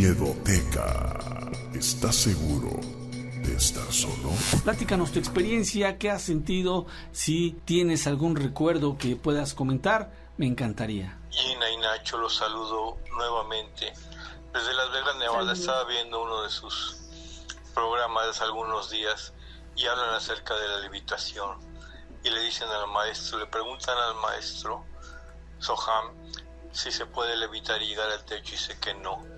Miedoteca. ¿Estás seguro de estar solo? Platícanos tu experiencia, qué has sentido, si tienes algún recuerdo que puedas comentar, me encantaría. Gina y Nacho, los saludo nuevamente. Desde Las Vegas, Nevada, estaba viendo uno de sus programas hace algunos días y hablan acerca de la levitación. Y le dicen al maestro, le preguntan al maestro Soham si se puede levitar y llegar al techo, y dice que no.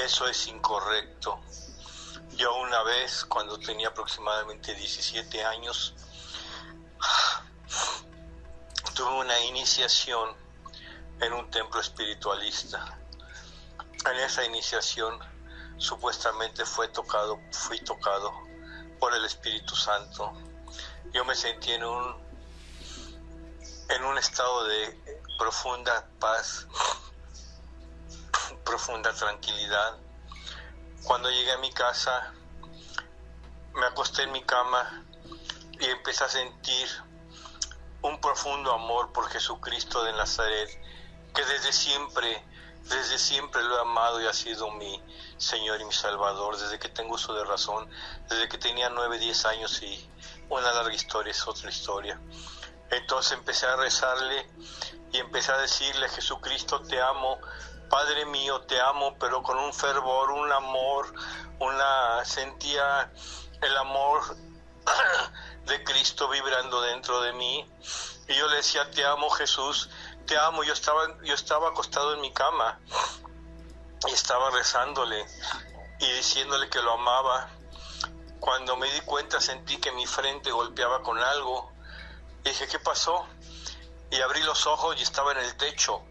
Eso es incorrecto. Yo una vez, cuando tenía aproximadamente 17 años, tuve una iniciación en un templo espiritualista. En esa iniciación supuestamente fui tocado por el Espíritu Santo. Yo me sentí en un estado de profunda paz, profunda tranquilidad. Cuando llegué a mi casa, me acosté en mi cama y empecé a sentir un profundo amor por Jesucristo de Nazaret, que desde siempre lo he amado y ha sido mi Señor y mi Salvador, desde que tengo uso de razón, desde que tenía 9, 10 años, y una larga historia es otra historia. Entonces empecé a rezarle y empecé a decirle: Jesucristo, te amo, Padre mío, te amo, pero con un fervor, un amor, sentía el amor de Cristo vibrando dentro de mí. Y yo le decía: te amo, Jesús, te amo. Yo estaba acostado en mi cama y estaba rezándole y diciéndole que lo amaba. Cuando me di cuenta, sentí que mi frente golpeaba con algo. Y dije: ¿qué pasó? Y abrí los ojos y estaba en el techo.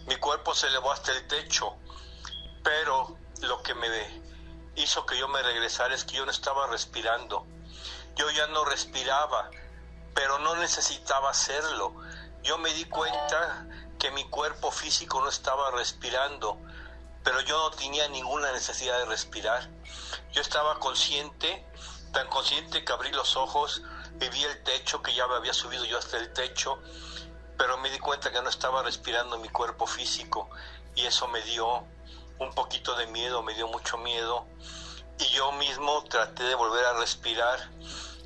Mi cuerpo se elevó hasta el techo. Pero lo que me hizo que yo me regresara es que yo no estaba respirando. Yo ya no respiraba, pero no necesitaba hacerlo. Yo me di cuenta que mi cuerpo físico no estaba respirando, pero yo no tenía ninguna necesidad de respirar. Yo estaba consciente, tan consciente que abrí los ojos y vi el techo, que ya me había subido yo hasta el techo, pero me di cuenta que no estaba respirando mi cuerpo físico, y eso me dio un poquito de miedo, me dio mucho miedo, y yo mismo traté de volver a respirar.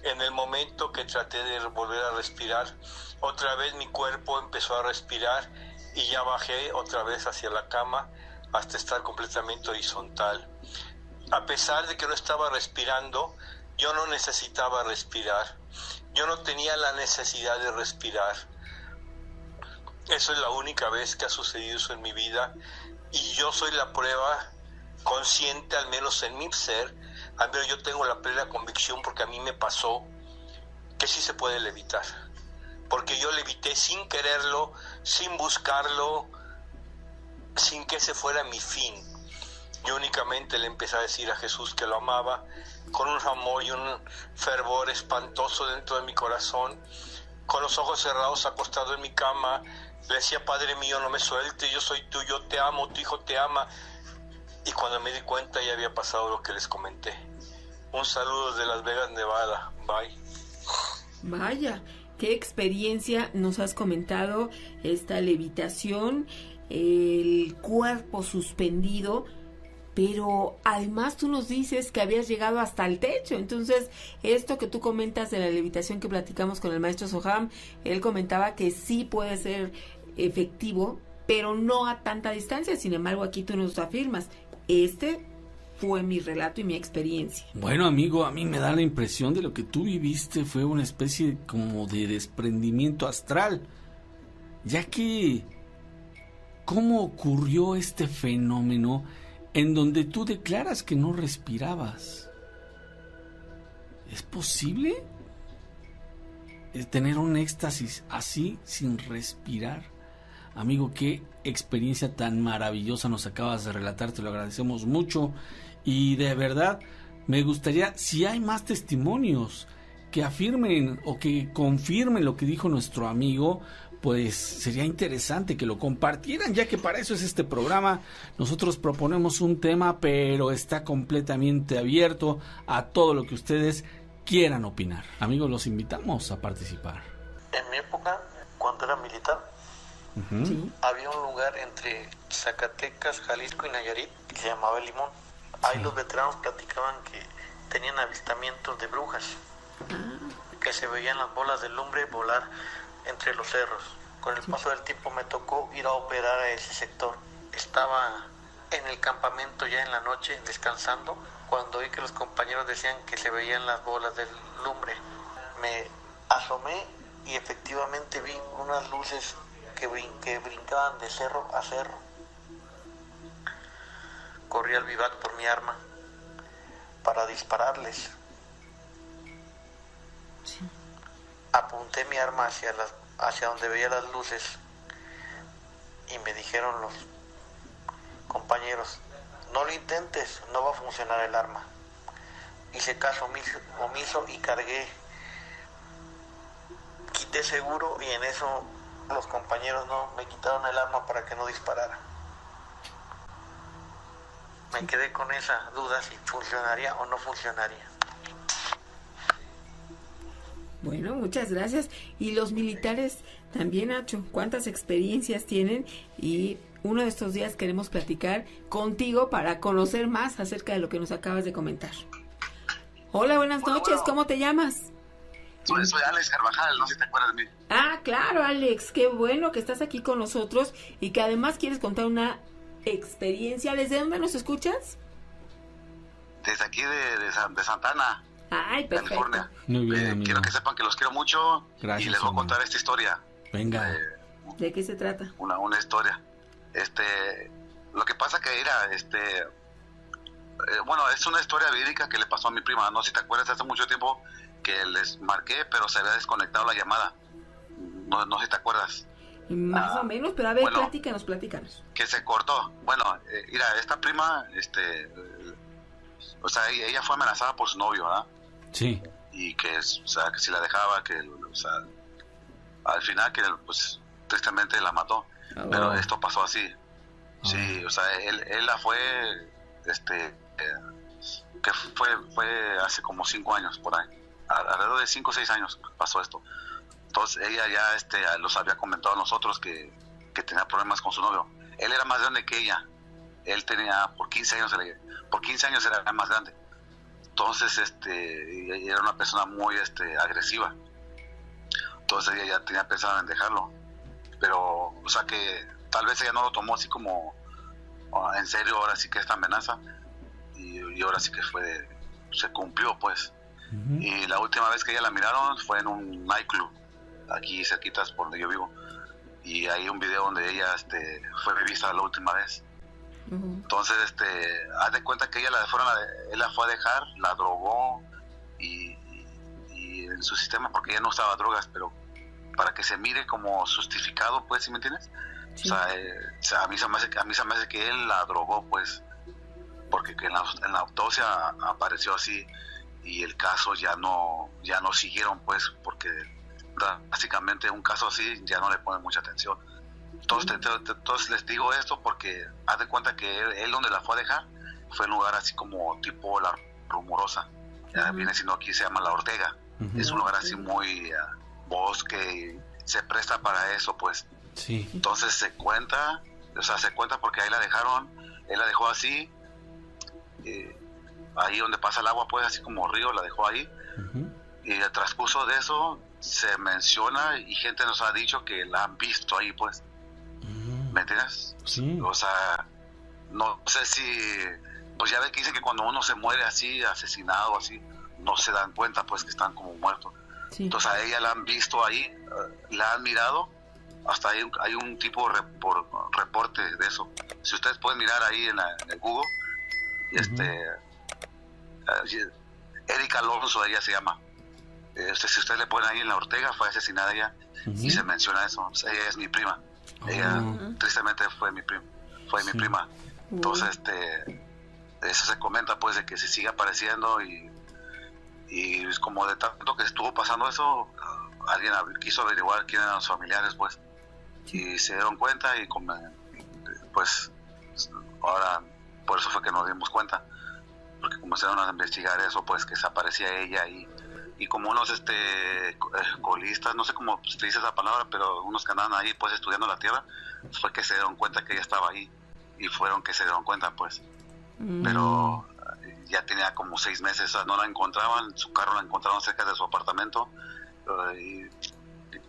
En el momento que traté de volver a respirar, otra vez mi cuerpo empezó a respirar y ya bajé otra vez hacia la cama hasta estar completamente horizontal. A pesar de que no estaba respirando, yo no necesitaba respirar. Yo no tenía la necesidad de respirar. Eso es la única vez que ha sucedido eso en mi vida, y yo soy la prueba consciente, al menos en mi ser. Al menos yo tengo la plena convicción, porque a mí me pasó, que sí se puede levitar. Porque yo levité sin quererlo, sin buscarlo, sin que ese fuera mi fin. Yo únicamente le empecé a decir a Jesús que lo amaba, con un amor y un fervor espantoso dentro de mi corazón. Con los ojos cerrados, acostado en mi cama, le decía: Padre mío, no me sueltes, yo soy tuyo, te amo, tu hijo te ama. Y cuando me di cuenta, ya había pasado lo que les comenté. Un saludo desde Las Vegas, Nevada. Bye. Vaya, qué experiencia nos has comentado, esta levitación, el cuerpo suspendido, pero además tú nos dices que habías llegado hasta el techo. Entonces, esto que tú comentas de la levitación que platicamos con el maestro Soham, él comentaba que sí puede ser efectivo, pero no a tanta distancia. Sin embargo, aquí tú nos afirmas: este fue mi relato y mi experiencia. Bueno, amigo, a mí me da la impresión de lo que tú viviste fue una especie como de desprendimiento astral, ya que ¿cómo ocurrió este fenómeno en donde tú declaras que no respirabas? ¿Es posible tener un éxtasis así sin respirar? Amigo, qué experiencia tan maravillosa nos acabas de relatar, te lo agradecemos mucho, y de verdad me gustaría, si hay más testimonios que afirmen o que confirmen lo que dijo nuestro amigo, pues sería interesante que lo compartieran, ya que para eso es este programa. Nosotros proponemos un tema, pero está completamente abierto a todo lo que ustedes quieran opinar. Amigos, los invitamos a participar. En mi época, cuando era militar, Ujú. Sí. Había un lugar entre Zacatecas, Jalisco y Nayarit que se llamaba El Limón. Ahí los veteranos platicaban que tenían avistamientos de brujas, que se veían las bolas de lumbre volar entre los cerros. Con el paso del tiempo me tocó ir a operar a ese sector. Estaba en el campamento ya en la noche descansando cuando oí que los compañeros decían que se veían las bolas de lumbre. Me asomé y efectivamente vi unas luces que brincaban de cerro a cerro. Corrí al vivac por mi arma para dispararles. Apunté mi arma hacia donde veía las luces y me dijeron los compañeros: no lo intentes, no va a funcionar el arma. Hice caso omiso y cargué. Quité seguro y en eso los compañeros no me quitaron el arma para que no disparara. Me quedé con esa duda si funcionaría o no funcionaría. Bueno, muchas gracias. Y los militares también, Nacho, ¿cuántas experiencias tienen? Y uno de estos días queremos platicar contigo para conocer más acerca de lo que nos acabas de comentar. Hola, buenas noches, ¿cómo te llamas? Soy Alex Carvajal, no sé si te acuerdas de mí. Ah, claro, Alex, qué bueno que estás aquí con nosotros y que además quieres contar una experiencia. ¿Desde dónde nos escuchas? Desde aquí de Santana, Ay, perfecto. California. Muy bien, amigo. Quiero que sepan que los quiero mucho. Gracias, y les voy a amigo. contar esta historia. Venga. ¿De qué se trata? Una historia. Lo que pasa que era, bueno, es una historia verídica que le pasó a mi prima. No sé si te acuerdas, hace mucho tiempo que les marqué, pero se había desconectado la llamada. No sé si te acuerdas. Más o menos, pero a ver, bueno. platícanos. Que se cortó. Bueno, mira, esta prima, o sea, ella fue amenazada por su novio, ¿verdad? Sí. Y que, o sea, que si la dejaba, que, o sea, al final que, pues, tristemente la mató. Pero esto pasó así. Sí, o sea, él la fue, que fue hace como 5 años, por ahí. Alrededor de 5 o 6 años pasó esto. Entonces ella ya los había comentado a nosotros que tenía problemas con su novio. Él era más grande que ella. Él tenía por 15 años era más grande. Entonces ella era una persona muy agresiva. Entonces ella ya tenía pensado en dejarlo. Pero, o sea, que tal vez ella no lo tomó así como en serio, ahora sí que esta amenaza. Y ahora sí que se cumplió, pues. Uh-huh. Y la última vez que ella la miraron fue en un nightclub, aquí cerquitas por donde yo vivo. Y hay un video donde ella fue vista la última vez. Uh-huh. Entonces, haz de cuenta que él la fue a dejar, la drogó y en su sistema, porque ella no usaba drogas, pero para que se mire como justificado, pues, ¿sí me entiendes? Sí. O sea, a mí se me hace que él la drogó, pues, porque que en la autopsia apareció así y el caso ya no siguieron, pues, porque básicamente un caso así ya no le ponen mucha atención. Entonces les digo esto porque haz de cuenta que él donde la fue a dejar fue en un lugar así como tipo La Rumorosa. Viene siendo aquí, se llama La Ortega. Uh-huh. Es un lugar así muy bosque, y se presta para eso, pues. Sí. Entonces se cuenta porque ahí la dejaron, él la dejó así, ahí donde pasa el agua, pues, así como río, la dejó ahí. Uh-huh. Y el transcurso de eso se menciona y gente nos ha dicho que la han visto ahí, pues. ¿Me entiendes? Sí. O sea, no sé si, pues ya ves que dicen que cuando uno se muere así, asesinado así, no se dan cuenta, pues, que están como muertos. Sí. Entonces a ella la han visto ahí, la han mirado, hasta hay un tipo de reporte de eso. Si ustedes pueden mirar ahí en el Google, Erika Alonso, ella se llama. Si ustedes le ponen ahí en La Ortega, fue asesinada ella, y se menciona eso. O sea, ella es mi prima. Ella tristemente fue mi prima. Entonces eso se comenta, pues, de que se sigue apareciendo y es como de tanto que estuvo pasando eso, alguien quiso averiguar quién eran los familiares, pues, y se dieron cuenta y pues ahora por eso fue que nos dimos cuenta, porque comenzaron a investigar eso, pues, que se aparecía ella ahí y como unos colistas, no sé cómo se dice esa palabra, pero unos que andaban ahí pues estudiando la tierra, fue que se dieron cuenta que ella estaba ahí, y fueron que se dieron cuenta pues. Pero ya tenía como 6 meses, o sea, no la encontraban, su carro la encontraron cerca de su apartamento,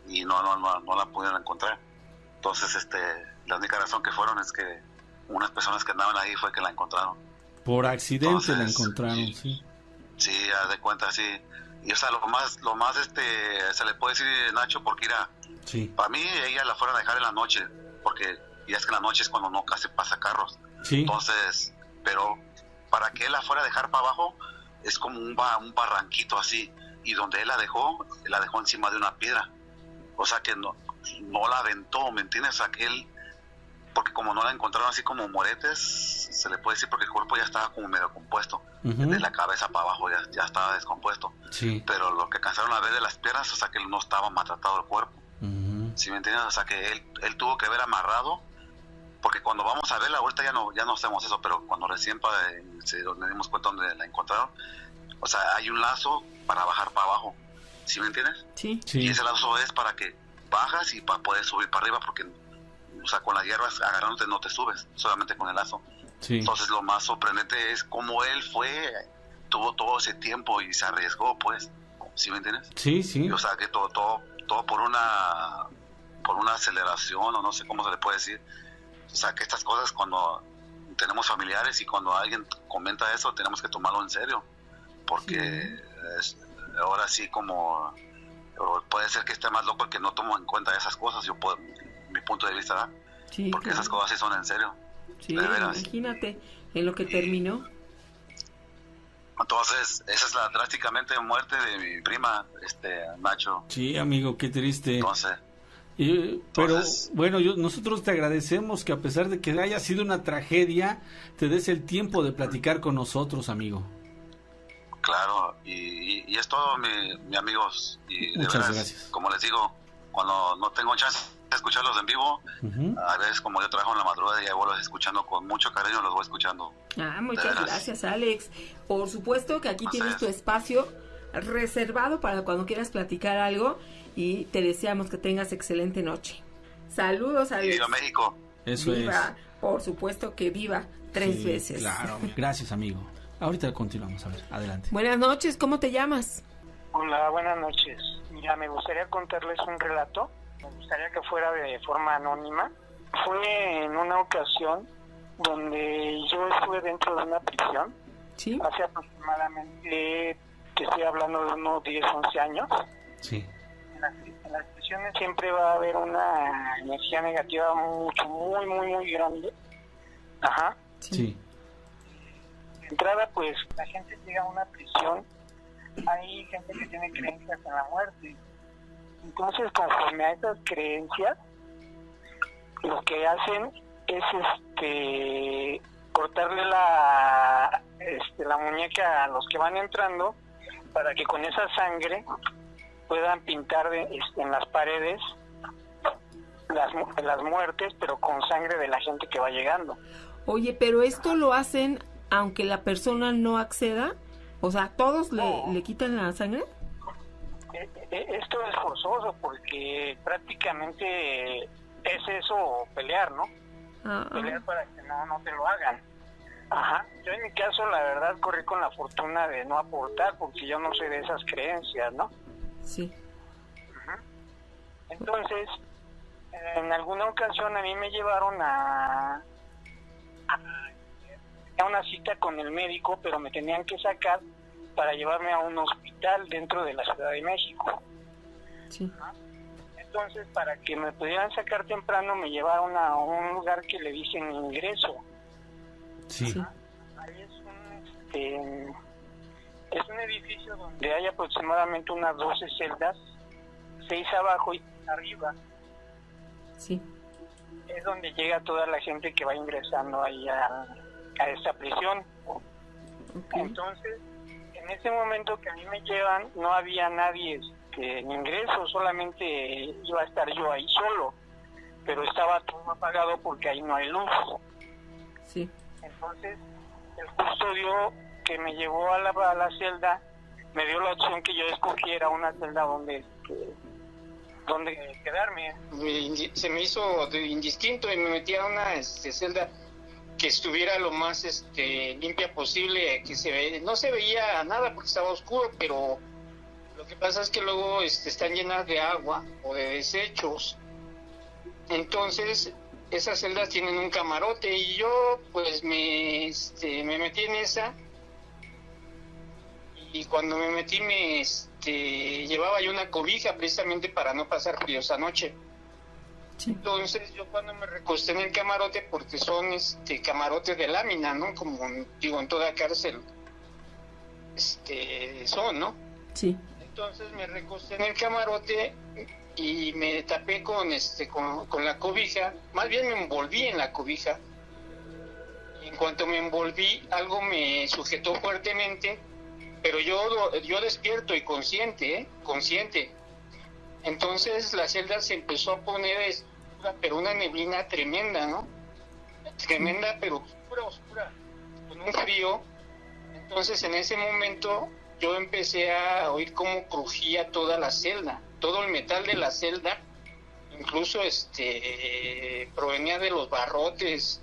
y no la pudieron encontrar. Entonces la única razón que fueron es que unas personas que andaban ahí fue que la encontraron. Por accidente. Entonces, la encontraron, sí. Sí, haz de cuenta, sí. Y o sea, lo más se le puede decir, Nacho, porque sí. Para mí ella la fueron a dejar en la noche, porque ya es que en la noche es cuando no casi pasa carros. Sí. Entonces, pero para que él la fuera a dejar para abajo, es como un barranquito así, y donde él la dejó encima de una piedra. O sea que no la aventó, ¿me entiendes? O sea que él, porque como no la encontraron así como moretes, se le puede decir, porque el cuerpo ya estaba como medio compuesto, de la cabeza para abajo ya estaba descompuesto. Sí. Pero lo que alcanzaron a ver de las piernas, o sea que no estaba maltratado el cuerpo. ¿Sí me entiendes? O sea que él tuvo que ver amarrado, porque cuando vamos a verla, ahorita ya no hacemos eso, pero cuando recién nos dimos cuenta donde la encontraron, o sea, hay un lazo para bajar para abajo. ¿Sí me entiendes? Sí. Y ese lazo es para que bajas y para poder subir para arriba, porque, o sea, con las hierbas agarrándote no te subes, solamente con el lazo. Sí. Entonces lo más sorprendente es cómo él tuvo todo ese tiempo y se arriesgó, pues. ¿Sí me entiendes? Sí, sí. Y, o sea, que todo por una aceleración, o no sé cómo se le puede decir. O sea, que estas cosas, cuando tenemos familiares y cuando alguien comenta eso, tenemos que tomarlo en serio, porque ahora sí, como puede ser que esté más loco el que no tomo en cuenta esas cosas, mi punto de vista, ¿verdad? Sí, porque claro. Esas cosas sí son en serio. Sí, de veras. Imagínate en lo que terminó. Entonces, esa es la drásticamente muerte de mi prima, Nacho. Sí, amigo, qué triste. Entonces, pero bueno, nosotros te agradecemos que a pesar de que haya sido una tragedia, te des el tiempo de platicar con nosotros, amigo. Claro, y es todo, mi amigos. Y de muchas veras, gracias. Como les digo, cuando no tengo chance de escucharlos en vivo, a veces como yo trabajo en la madrugada y vuelvo escuchando con mucho cariño, los voy escuchando. Muchas gracias, Alex. Por supuesto que aquí tienes tu espacio reservado para cuando quieras platicar algo, y te deseamos que tengas excelente noche. Saludos, Alex. Viva México. Eso viva, por supuesto que viva 3 veces. Claro. Gracias, amigo. Ahorita continuamos, a ver, adelante. Buenas noches, ¿cómo te llamas? Hola, buenas noches. Mira, me gustaría contarles un relato. Me gustaría que fuera de forma anónima. Fue en una ocasión donde yo estuve dentro de una prisión. Sí. Hace aproximadamente, te estoy hablando de unos 10, 11 años. Sí. En las prisiones siempre va a haber una energía negativa muy grande. Ajá. Sí. De entrada, pues, la gente llega a una prisión, hay gente que tiene creencias en la muerte. Entonces, conforme a esas creencias, lo que hacen es cortarle la muñeca a los que van entrando, para que con esa sangre puedan pintar en las paredes las muertes, pero con sangre de la gente que va llegando. Oye, pero esto lo hacen aunque la persona no acceda, o sea, ¿todos le quitan la sangre? Esto es forzoso, porque prácticamente es eso, pelear, ¿no? Pelear para que no te lo hagan. Ajá. Yo en mi caso, la verdad, corrí con la fortuna de no aportar, porque yo no soy de esas creencias, ¿no? Sí. Ajá. Entonces, en alguna ocasión a mí me llevaron a una cita con el médico, pero me tenían que sacar para llevarme a un hospital dentro de la Ciudad de México. Sí. Entonces, para que me pudieran sacar temprano, me llevaron a un lugar que le dicen ingreso. Sí. Ahí es un edificio donde hay aproximadamente unas 12 celdas, 6 abajo y 6 arriba. Sí. Es donde llega toda la gente que va ingresando ahí a esta prisión. Okay. Entonces, en ese momento que a mí me llevan, no había nadie en ingreso, solamente iba a estar yo ahí solo, pero estaba todo apagado porque ahí no hay luz. Sí. Entonces, el custodio que me llevó a la celda me dio la opción que yo escogiera una celda donde quedarme. Se me hizo indistinto y me metí a una celda que estuviera lo más limpia posible, que no se veía nada porque estaba oscuro, pero lo que pasa es que luego están llenas de agua o de desechos. Entonces esas celdas tienen un camarote y yo pues me metí en esa, y cuando me metí llevaba yo una cobija precisamente para no pasar frío esa noche. Sí. Entonces yo cuando me recosté en el camarote, porque son camarotes de lámina, ¿no? Como digo, en toda cárcel son, ¿no? Sí. Entonces me recosté en el camarote y me tapé con la cobija, más bien me envolví en la cobija. Y en cuanto me envolví, algo me sujetó fuertemente, pero yo despierto y consciente. Entonces la celda se empezó a poner oscura, pero una neblina tremenda, ¿no? Tremenda, pero oscura, con un frío. Entonces en ese momento yo empecé a oír cómo crujía toda la celda, todo el metal de la celda, incluso provenía de los barrotes,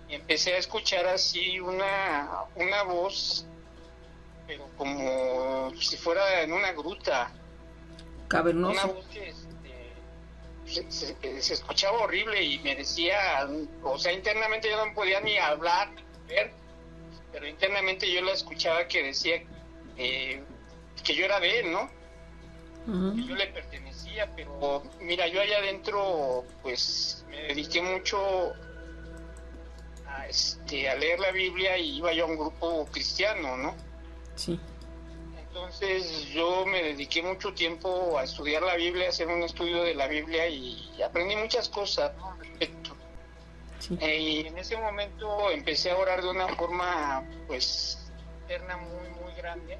y empecé a escuchar así una voz, pero como si fuera en una gruta, cavernosa. Una voz que se escuchaba horrible y me decía, o sea, internamente yo no podía ni hablar, ver, pero internamente yo la escuchaba que decía que yo era de él, ¿no? Uh-huh. Que yo le pertenecía, pero mira, yo allá adentro pues me dediqué mucho a leer la Biblia, y iba yo a un grupo cristiano, ¿no? Sí. Entonces yo me dediqué mucho tiempo a estudiar la Biblia, a hacer un estudio de la Biblia, y aprendí muchas cosas, ¿no? Al respecto. Sí. Y en ese momento empecé a orar de una forma pues interna muy muy grande,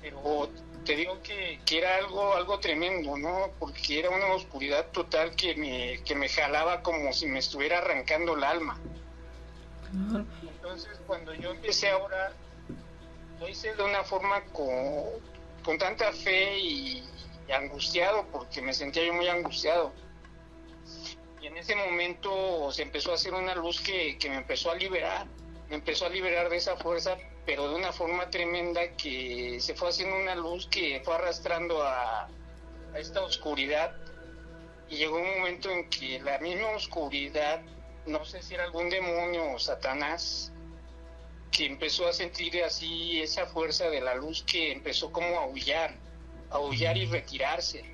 pero te digo que era algo tremendo, ¿no? Porque era una oscuridad total que me jalaba como si me estuviera arrancando el alma. Uh-huh. Entonces cuando yo empecé a orar, lo hice de una forma con tanta fe y angustiado, porque me sentía yo muy angustiado. Y en ese momento se empezó a hacer una luz que me empezó a liberar de esa fuerza, pero de una forma tremenda, que se fue haciendo una luz que fue arrastrando a esta oscuridad, y llegó un momento en que la misma oscuridad, no sé si era algún demonio o Satanás, que empezó a sentir así esa fuerza de la luz, que empezó como a aullar y retirarse.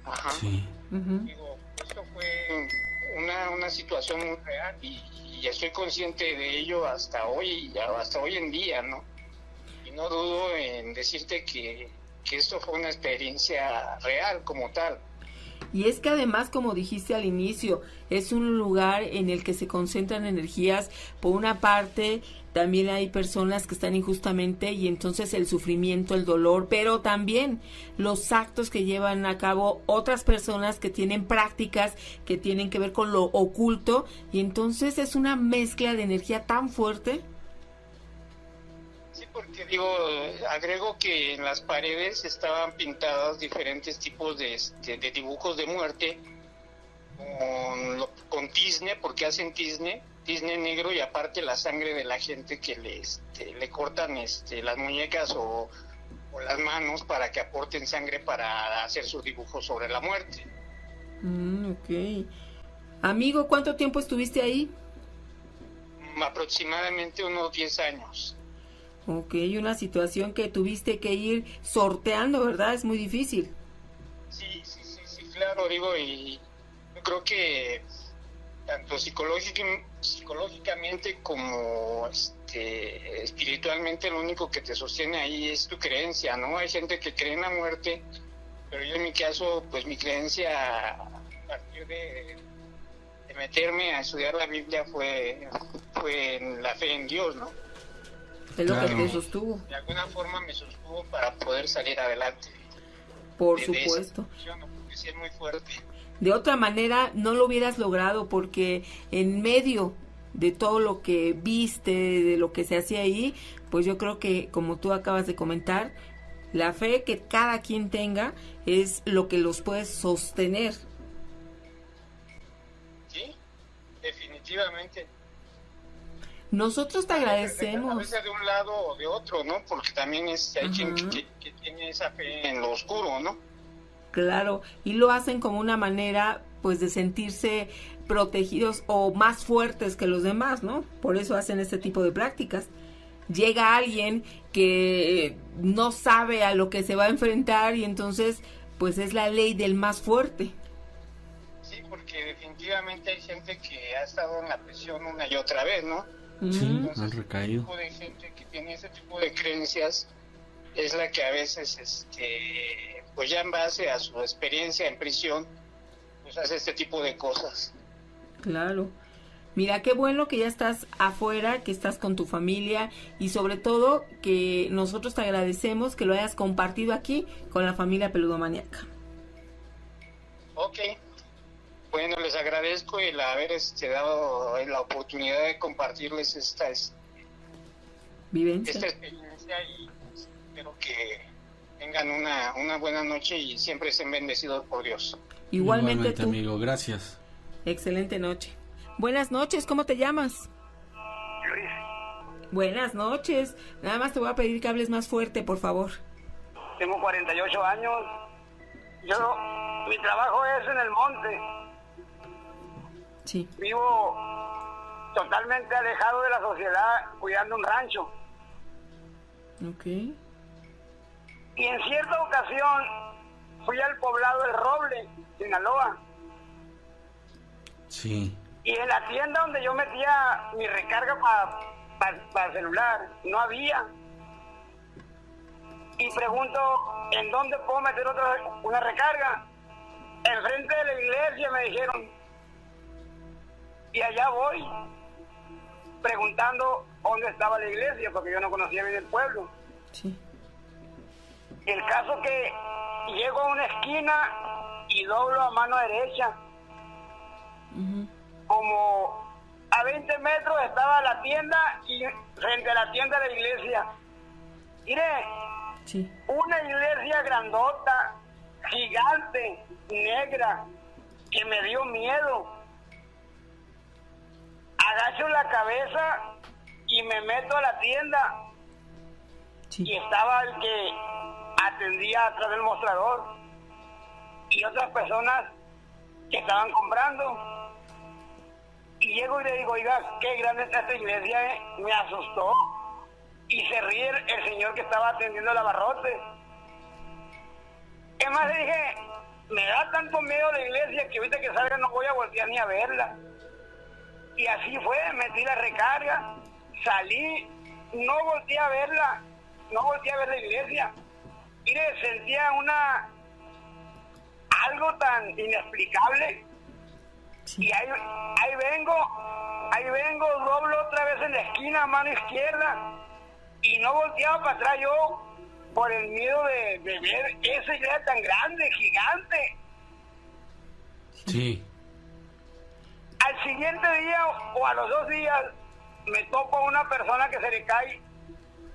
Ajá. Sí. Uh-huh. Digo, esto fue una situación muy real, y estoy consciente de ello hasta hoy en día, ¿no? Y no dudo en decirte que esto fue una experiencia real como tal. Y es que además, como dijiste al inicio, es un lugar en el que se concentran energías. Por una parte, también hay personas que están injustamente, y entonces el sufrimiento, el dolor, pero también los actos que llevan a cabo otras personas que tienen prácticas que tienen que ver con lo oculto, y entonces es una mezcla de energía tan fuerte. Sí, porque digo, agrego que en las paredes estaban pintadas diferentes tipos de dibujos de muerte con tizne, porque hacen tizne negro, y aparte la sangre de la gente que le cortan las muñecas o las manos para que aporten sangre para hacer sus dibujos sobre la muerte. Ok. Amigo, ¿cuánto tiempo estuviste ahí? Aproximadamente unos 10 años. Ok, una situación que tuviste que ir sorteando, ¿verdad? Es muy difícil. Sí, claro, digo, y yo creo que tanto psicológicamente como espiritualmente, lo único que te sostiene ahí es tu creencia, ¿no? Hay gente que cree en la muerte, pero yo en mi caso, pues mi creencia a partir de meterme a estudiar la Biblia fue en la fe en Dios, ¿no? Es lo que te sostuvo. De alguna forma me sostuvo para poder salir adelante. Por supuesto. Porque sí es muy fuerte. De otra manera no lo hubieras logrado, porque en medio de todo lo que viste, de lo que se hacía ahí, pues yo creo que, como tú acabas de comentar, la fe que cada quien tenga es lo que los puede sostener. Sí, definitivamente. Nosotros te agradecemos. A veces de un lado o de otro, ¿no? Porque también hay quien que tiene esa fe en lo oscuro, ¿no? Claro, y lo hacen como una manera, pues, de sentirse protegidos o más fuertes que los demás, ¿no? Por eso hacen este tipo de prácticas. Llega alguien que no sabe a lo que se va a enfrentar y entonces, pues, es la ley del más fuerte. Sí, porque definitivamente hay gente que ha estado en la prisión una y otra vez, ¿no? Sí, Entonces, han recaído. el tipo de gente que tiene ese tipo de creencias es la que a veces, pues ya en base a su experiencia en prisión, pues hace este tipo de cosas. Claro. Mira, qué bueno que ya estás afuera, que estás con tu familia y sobre todo que nosotros te agradecemos que lo hayas compartido aquí con la familia Peludomaníaca. Ok. Bueno, les agradezco el haber dado la oportunidad de compartirles esta Vivencia. experiencia y espero que tengan una buena noche y siempre estén bendecidos por Dios. Igualmente tú. Amigo, gracias. Excelente noche. Buenas noches, ¿cómo te llamas? Luis, Buenas noches. Nada más te voy a pedir que hables más fuerte, por favor. tengo 48 años. Mi trabajo es en el monte. Sí. Vivo totalmente alejado de la sociedad, cuidando un rancho. Ok. Y en cierta ocasión fui al poblado del Roble, Sinaloa. Sí. Y en la tienda donde yo metía mi recarga para celular, no había. Y pregunto, ¿en dónde puedo meter una recarga? Enfrente de la iglesia, me dijeron. Y allá voy, preguntando dónde estaba la iglesia, porque yo no conocía bien el pueblo. Sí. El caso que llego a una esquina y doblo a mano derecha. Uh-huh. Como a 20 metros estaba la tienda y frente a la tienda la iglesia. Mire, Sí. una iglesia grandota, gigante, negra, que me dio miedo. Agacho la cabeza y me meto a la tienda. Sí. Y estaba el que atendía atrás del mostrador y otras personas que estaban comprando. Y llego y le digo, oiga, qué grande está esta iglesia, ¿eh? Me asustó. Y se ríe el señor que estaba atendiendo el abarrote. Es más, le dije, me da tanto miedo la iglesia que ahorita que salga no voy a voltear ni a verla. Y así fue, metí la recarga, salí, no volteé a verla, no volteé a ver la iglesia. Mire, sentía algo tan inexplicable. Sí. Y ahí vengo, doblo otra vez en la esquina, mano izquierda, y no volteaba para atrás yo por el miedo de ver esa iglesia tan grande, gigante. Sí. Al siguiente día o a los 2 días me topo a una persona que se le cae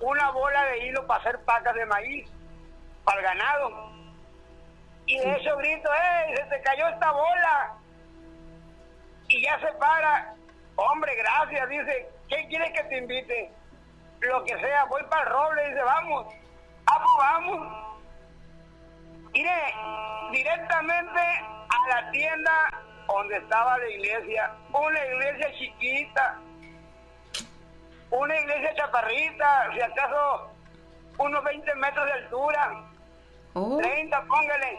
una bola de hilo para hacer pacas de maíz para el ganado. Y de eso grito, ¡eh! ¡Se te cayó esta bola! Y ya se para. Hombre, gracias, dice, ¿qué quieres que te invite? Lo que sea, voy para el Roble, dice, vamos. Ah, pues vamos. Mire, directamente a la tienda donde estaba la iglesia, una iglesia chiquita, una iglesia chaparrita, si acaso unos 20 metros de altura, 30, póngale.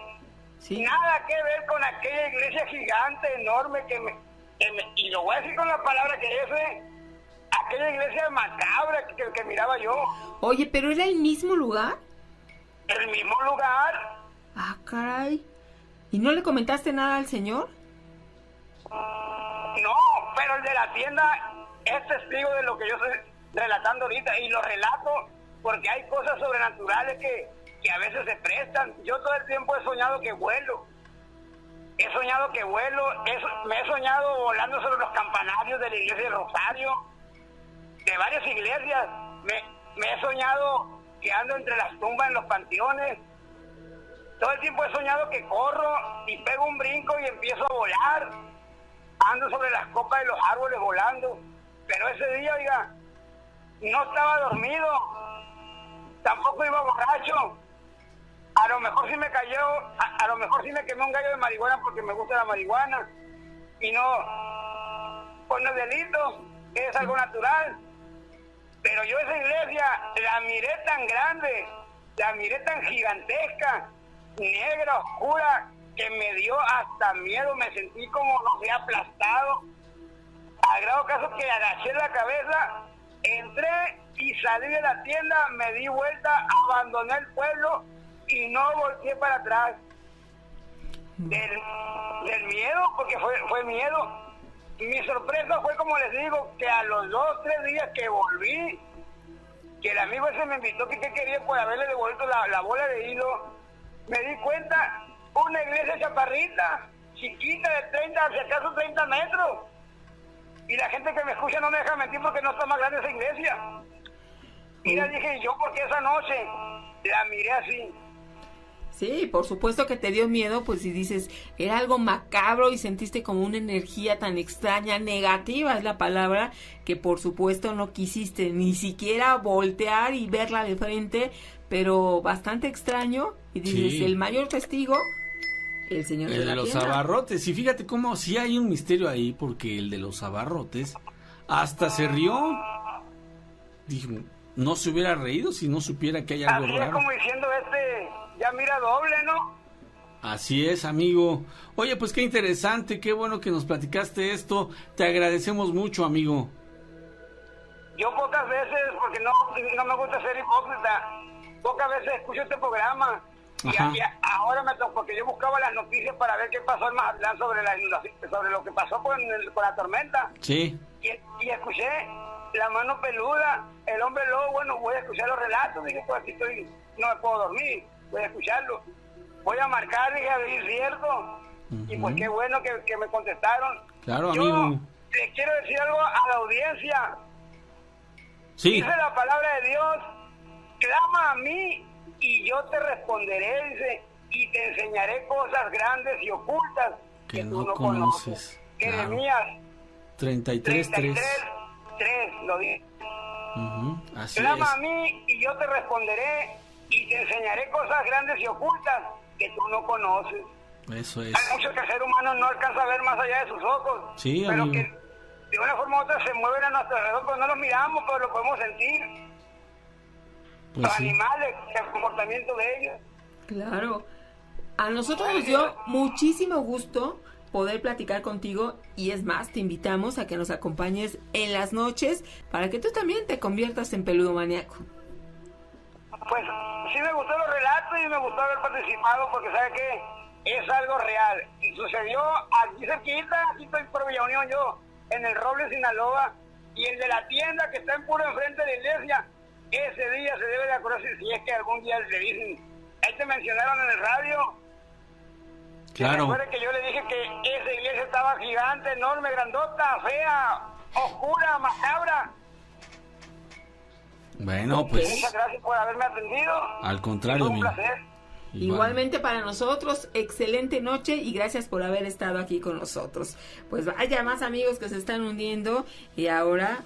Sí. Nada que ver con aquella iglesia gigante, enorme, y lo voy a decir con la palabra que es, aquella iglesia macabra que miraba yo. Oye, ¿pero era el mismo lugar? El mismo lugar. Ah, caray. ¿Y no le comentaste nada al señor? No, pero el de la tienda es testigo de lo que yo estoy relatando ahorita, y lo relato porque hay cosas sobrenaturales que a veces se prestan. Yo todo el tiempo he soñado que vuelo. he soñado que vuelo, me he soñado volando sobre los campanarios de la iglesia del Rosario, de varias iglesias, me he soñado que ando entre las tumbas en los panteones, todo el tiempo he soñado que corro y pego un brinco y empiezo a volar, ando sobre las copas de los árboles volando, pero ese día, oiga, no estaba dormido, tampoco iba borracho. A lo mejor sí me cayó, a lo mejor sí me quemé un gallo de marihuana porque me gusta la marihuana. Y no, pues no es delito, es algo natural. Pero yo esa iglesia la miré tan grande, la miré tan gigantesca, negra, oscura, que me dio hasta miedo, me sentí como, no sé, aplastado. Al grado caso que agaché la cabeza, entré y salí de la tienda, me di vuelta, abandoné el pueblo y no volteé para atrás del miedo, porque fue miedo. Mi sorpresa fue, como les digo, que a los 2-3 días que volví, que el amigo ese me invitó que quería por haberle devuelto la bola de hilo, me di cuenta, una iglesia chaparrita, chiquita, de 30, si acaso 30 metros, y la gente que me escucha no me deja mentir porque no está más grande esa iglesia. Y le dije yo, porque esa noche la miré así. Sí, por supuesto que te dio miedo, pues si dices, era algo macabro y sentiste como una energía tan extraña, negativa es la palabra, que por supuesto no quisiste ni siquiera voltear y verla de frente, pero bastante extraño, y dices, Sí. El mayor testigo, el señor El de la los tienda. abarrotes. Y fíjate cómo sí hay un misterio ahí, porque el de los abarrotes hasta se rió. Dijo, no se hubiera reído si no supiera que hay algo Así es raro. como diciendo, ya mira doble, ¿no? Así es, amigo. Oye, pues qué interesante, qué bueno que nos platicaste esto. Te agradecemos mucho, amigo. Yo pocas veces, porque no me gusta ser hipócrita, pocas veces escucho este programa. Ajá. Y ahora me tocó, porque yo buscaba las noticias para ver qué pasó en Mazatlán sobre lo que pasó con la tormenta. Sí. Y escuché La Mano Peluda, El Hombre Lobo. Bueno, voy a escuchar los relatos. Dije, pues aquí estoy, no me puedo dormir, voy a escucharlo. Voy a marcar, dije, a ver si es cierto. Y pues qué bueno que me contestaron. Claro, Yo amigo. le quiero decir algo a la audiencia. Sí. Dice la palabra de Dios, clama a mí y yo te responderé, dice, y te enseñaré cosas grandes y ocultas Que tú no no conoces. Claro. Jeremías 33:3. 33:3 lo dice. Así Clama a es. mí y yo te responderé y te enseñaré cosas grandes y ocultas que tú no conoces. Eso es. Hay mucho que el ser humano no alcanza a ver más allá de sus ojos. Sí, pero amigo. que de una forma u otra se mueven a nuestro alrededor, pero no los miramos, pero lo podemos sentir. Pues Los sí. animales, el comportamiento de ellos. Claro. A nosotros nos dio muchísimo gusto poder platicar contigo y es más, te invitamos a que nos acompañes en las noches para que tú también te conviertas en peludo maníaco. Pues sí me gustó los relatos y me gustó haber participado porque sabe que es algo real. Y sucedió aquí cerquita, aquí estoy por Villa Unión yo, en el Roble, Sinaloa, y el de la tienda que está en puro enfrente de la iglesia, ese día se debe de acordar si es que algún día le dicen, ahí te mencionaron en el radio. Claro. Recuerda que yo le dije que esa iglesia estaba gigante, enorme, grandota, fea, oscura, macabra. Bueno, pues Muchas gracias por haberme atendido. al contrario, Fue un amigo. placer. Igualmente para nosotros, excelente noche y gracias por haber estado aquí con nosotros. Pues vaya más amigos que se están uniendo y ahora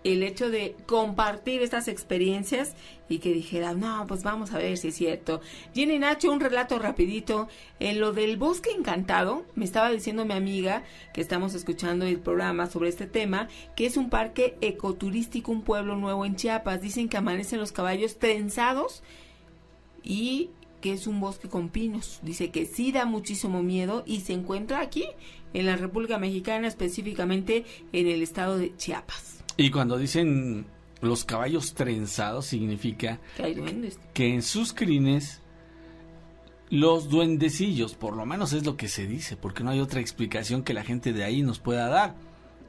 el hecho de compartir estas experiencias y que dijeran, no, pues vamos a ver si es cierto. Jenny Nacho, un relato rapidito. En lo del bosque encantado, me estaba diciendo mi amiga que estamos escuchando el programa sobre este tema, que es un parque ecoturístico, un pueblo nuevo en Chiapas. Dicen que amanecen los caballos trenzados y que es un bosque con pinos. Dice que sí da muchísimo miedo y se encuentra aquí en la República Mexicana, específicamente en el estado de Chiapas. Y cuando dicen los caballos trenzados, significa Que hay duendes. que en sus crines los duendecillos, por lo menos es lo que se dice, porque no hay otra explicación que la gente de ahí nos pueda dar,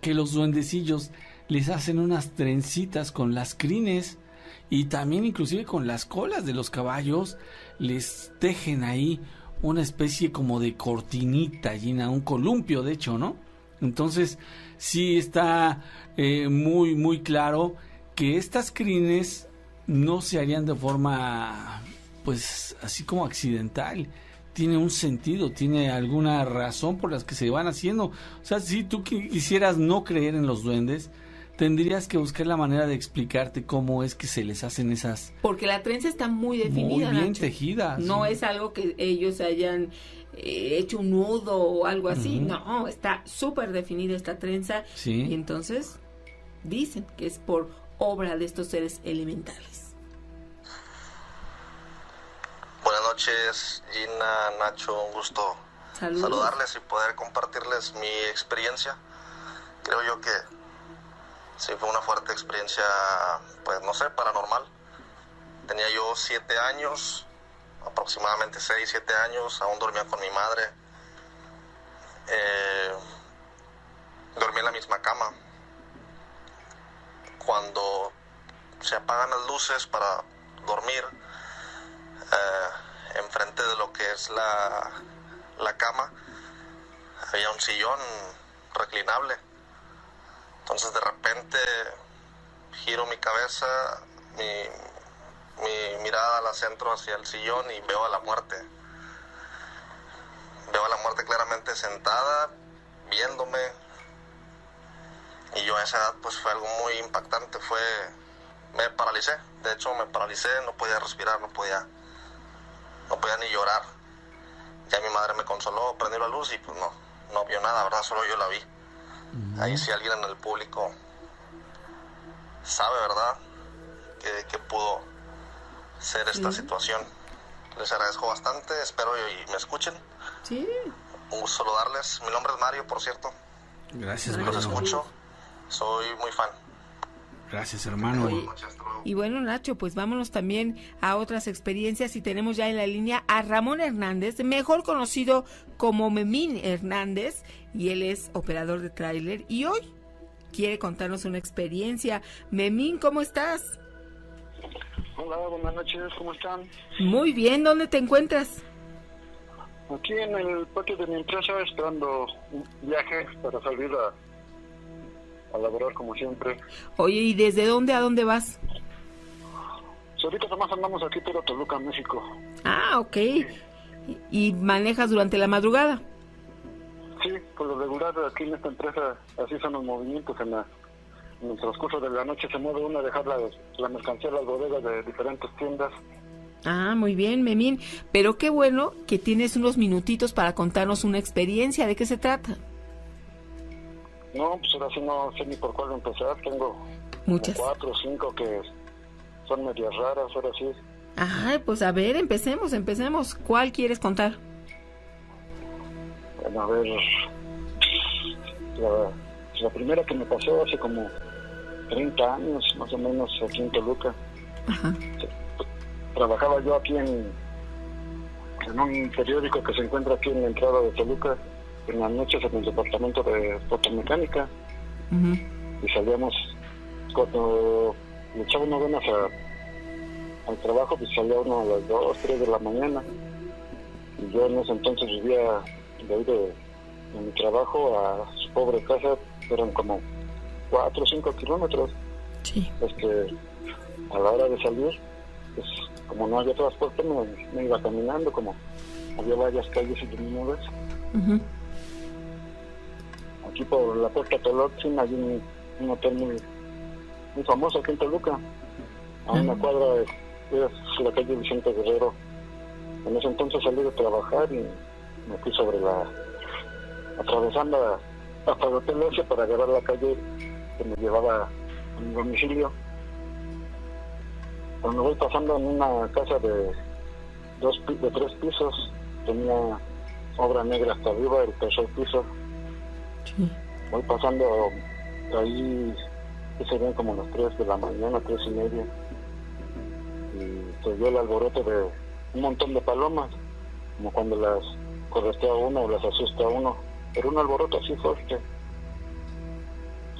que los duendecillos les hacen unas trencitas con las crines y también inclusive con las colas de los caballos, les tejen ahí una especie como de cortinita, Gina, un columpio, de hecho, ¿no? Entonces, sí está muy, muy claro que estas crines no se harían de forma, pues, así como accidental. Tiene un sentido, tiene alguna razón por las que se van haciendo. O sea, si tú quisieras no creer en los duendes, tendrías que buscar la manera de explicarte cómo es que se les hacen esas... Porque la trenza está muy definida, muy bien Nacho. tejida. No sí. es algo que ellos hayan hecho un nudo o algo así. Ujú. No, está súper definida esta trenza. Sí. Y entonces dicen que es por obra de estos seres elementales. Buenas noches, Gina, Nacho, un gusto Saludos. saludarles y poder compartirles mi experiencia. Creo yo que sí fue una fuerte experiencia, pues no sé, paranormal. Tenía yo 7 años, aproximadamente 6, 7 años, aún dormía con mi madre. Dormí en la misma cama. Cuando se apagan las luces para dormir, enfrente de lo que es la cama había un sillón reclinable. Entonces de repente giro mi cabeza, mi mirada la centro hacia el sillón y veo a la muerte. Veo a la muerte claramente sentada, viéndome. Y yo a esa edad pues fue algo muy impactante, me paralicé. De hecho me paralicé, no podía respirar, no podía ni llorar. Ya mi madre me consoló, prendió la luz y pues no vio nada, ¿verdad? Solo yo la vi. Ahí si alguien en el público sabe, ¿verdad?, que pudo ser esta situación. Les agradezco bastante, espero y me escuchen. Sí. Un gusto saludarles. Mi nombre es Mario, por cierto. Gracias, Los Mario. escucho. Soy muy fan. Gracias, hermano. Oye, y bueno, Nacho, pues vámonos también a otras experiencias y tenemos ya en la línea a Ramón Hernández, mejor conocido como Memín Hernández, y él es operador de tráiler y hoy quiere contarnos una experiencia. Memín, ¿cómo estás? Hola, buenas noches, ¿cómo están? Muy bien, ¿dónde te encuentras? Aquí en el patio de mi empresa esperando un viaje para salir a laborar como siempre. Oye, ¿y desde dónde a dónde vas? Pues ahorita nomás andamos aquí por Toluca, México. Ah, ok. ¿Y manejas durante la madrugada? Sí, por lo regular aquí en esta empresa así son los movimientos. En el transcurso de la noche se mueve uno a dejar la mercancía a las bodegas de diferentes tiendas. Ah, muy bien, Memín. Pero qué bueno que tienes unos minutitos para contarnos una experiencia. ¿De qué se trata? No, pues ahora sí no sé ni por cuál empezar. Tengo Muchas. como 4 o 5 que son medias raras, ahora sí. Ay, pues a ver, empecemos. ¿Cuál quieres contar? Bueno, a ver, la primera que me pasó hace como 30 años, más o menos, aquí en Toluca. Ajá. Trabajaba yo aquí en un periódico que se encuentra aquí en la entrada de Toluca, en las noches en el departamento de fotomecánica. Uh-huh. Y salíamos, cuando le echaba unas ganas al trabajo, pues salía uno a las 2, 3 de la mañana. Y yo en ese entonces vivía de ahí de mi trabajo a su pobre casa, eran como 4 o 5 kilómetros. Sí. A la hora de salir, pues como no había transporte, me iba caminando, como había varias calles iluminadas. Uh-huh. Aquí por la Puerta Tolotzin hay un hotel muy famoso aquí en Toluca. A una cuadra es la calle Vicente Guerrero. En ese entonces salí de trabajar y me fui atravesando hasta el hotel ese para agarrar la calle que me llevaba a mi domicilio. Cuando voy pasando en una casa de 3 pisos, tenía obra negra hasta arriba, el tercer piso. Sí. Voy pasando ahí, que serían como las 3 de la mañana, 3:30, y se vio el alboroto de un montón de palomas, como cuando las corretea uno o las asusta a uno, pero un alboroto así fuerte.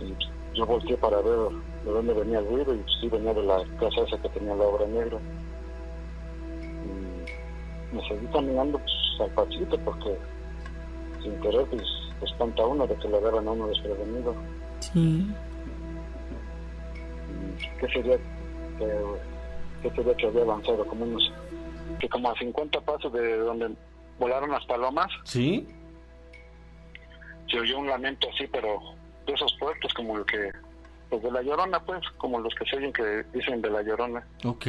Y yo volteé para ver de dónde venía el ruido, y sí venía de la casa esa que tenía la obra negra. Y me seguí caminando, pues, al pasito, porque sin querer pues espanta a uno de que le agarran a uno desprevenido. Sí. ¿Qué sería que había avanzado? Como a 50 pasos de donde volaron las palomas, ¿Sí? se oyó un lamento así, pero de esos fuertes, como el que, pues de la Llorona, pues, como los que se oyen que dicen de la Llorona. Ok.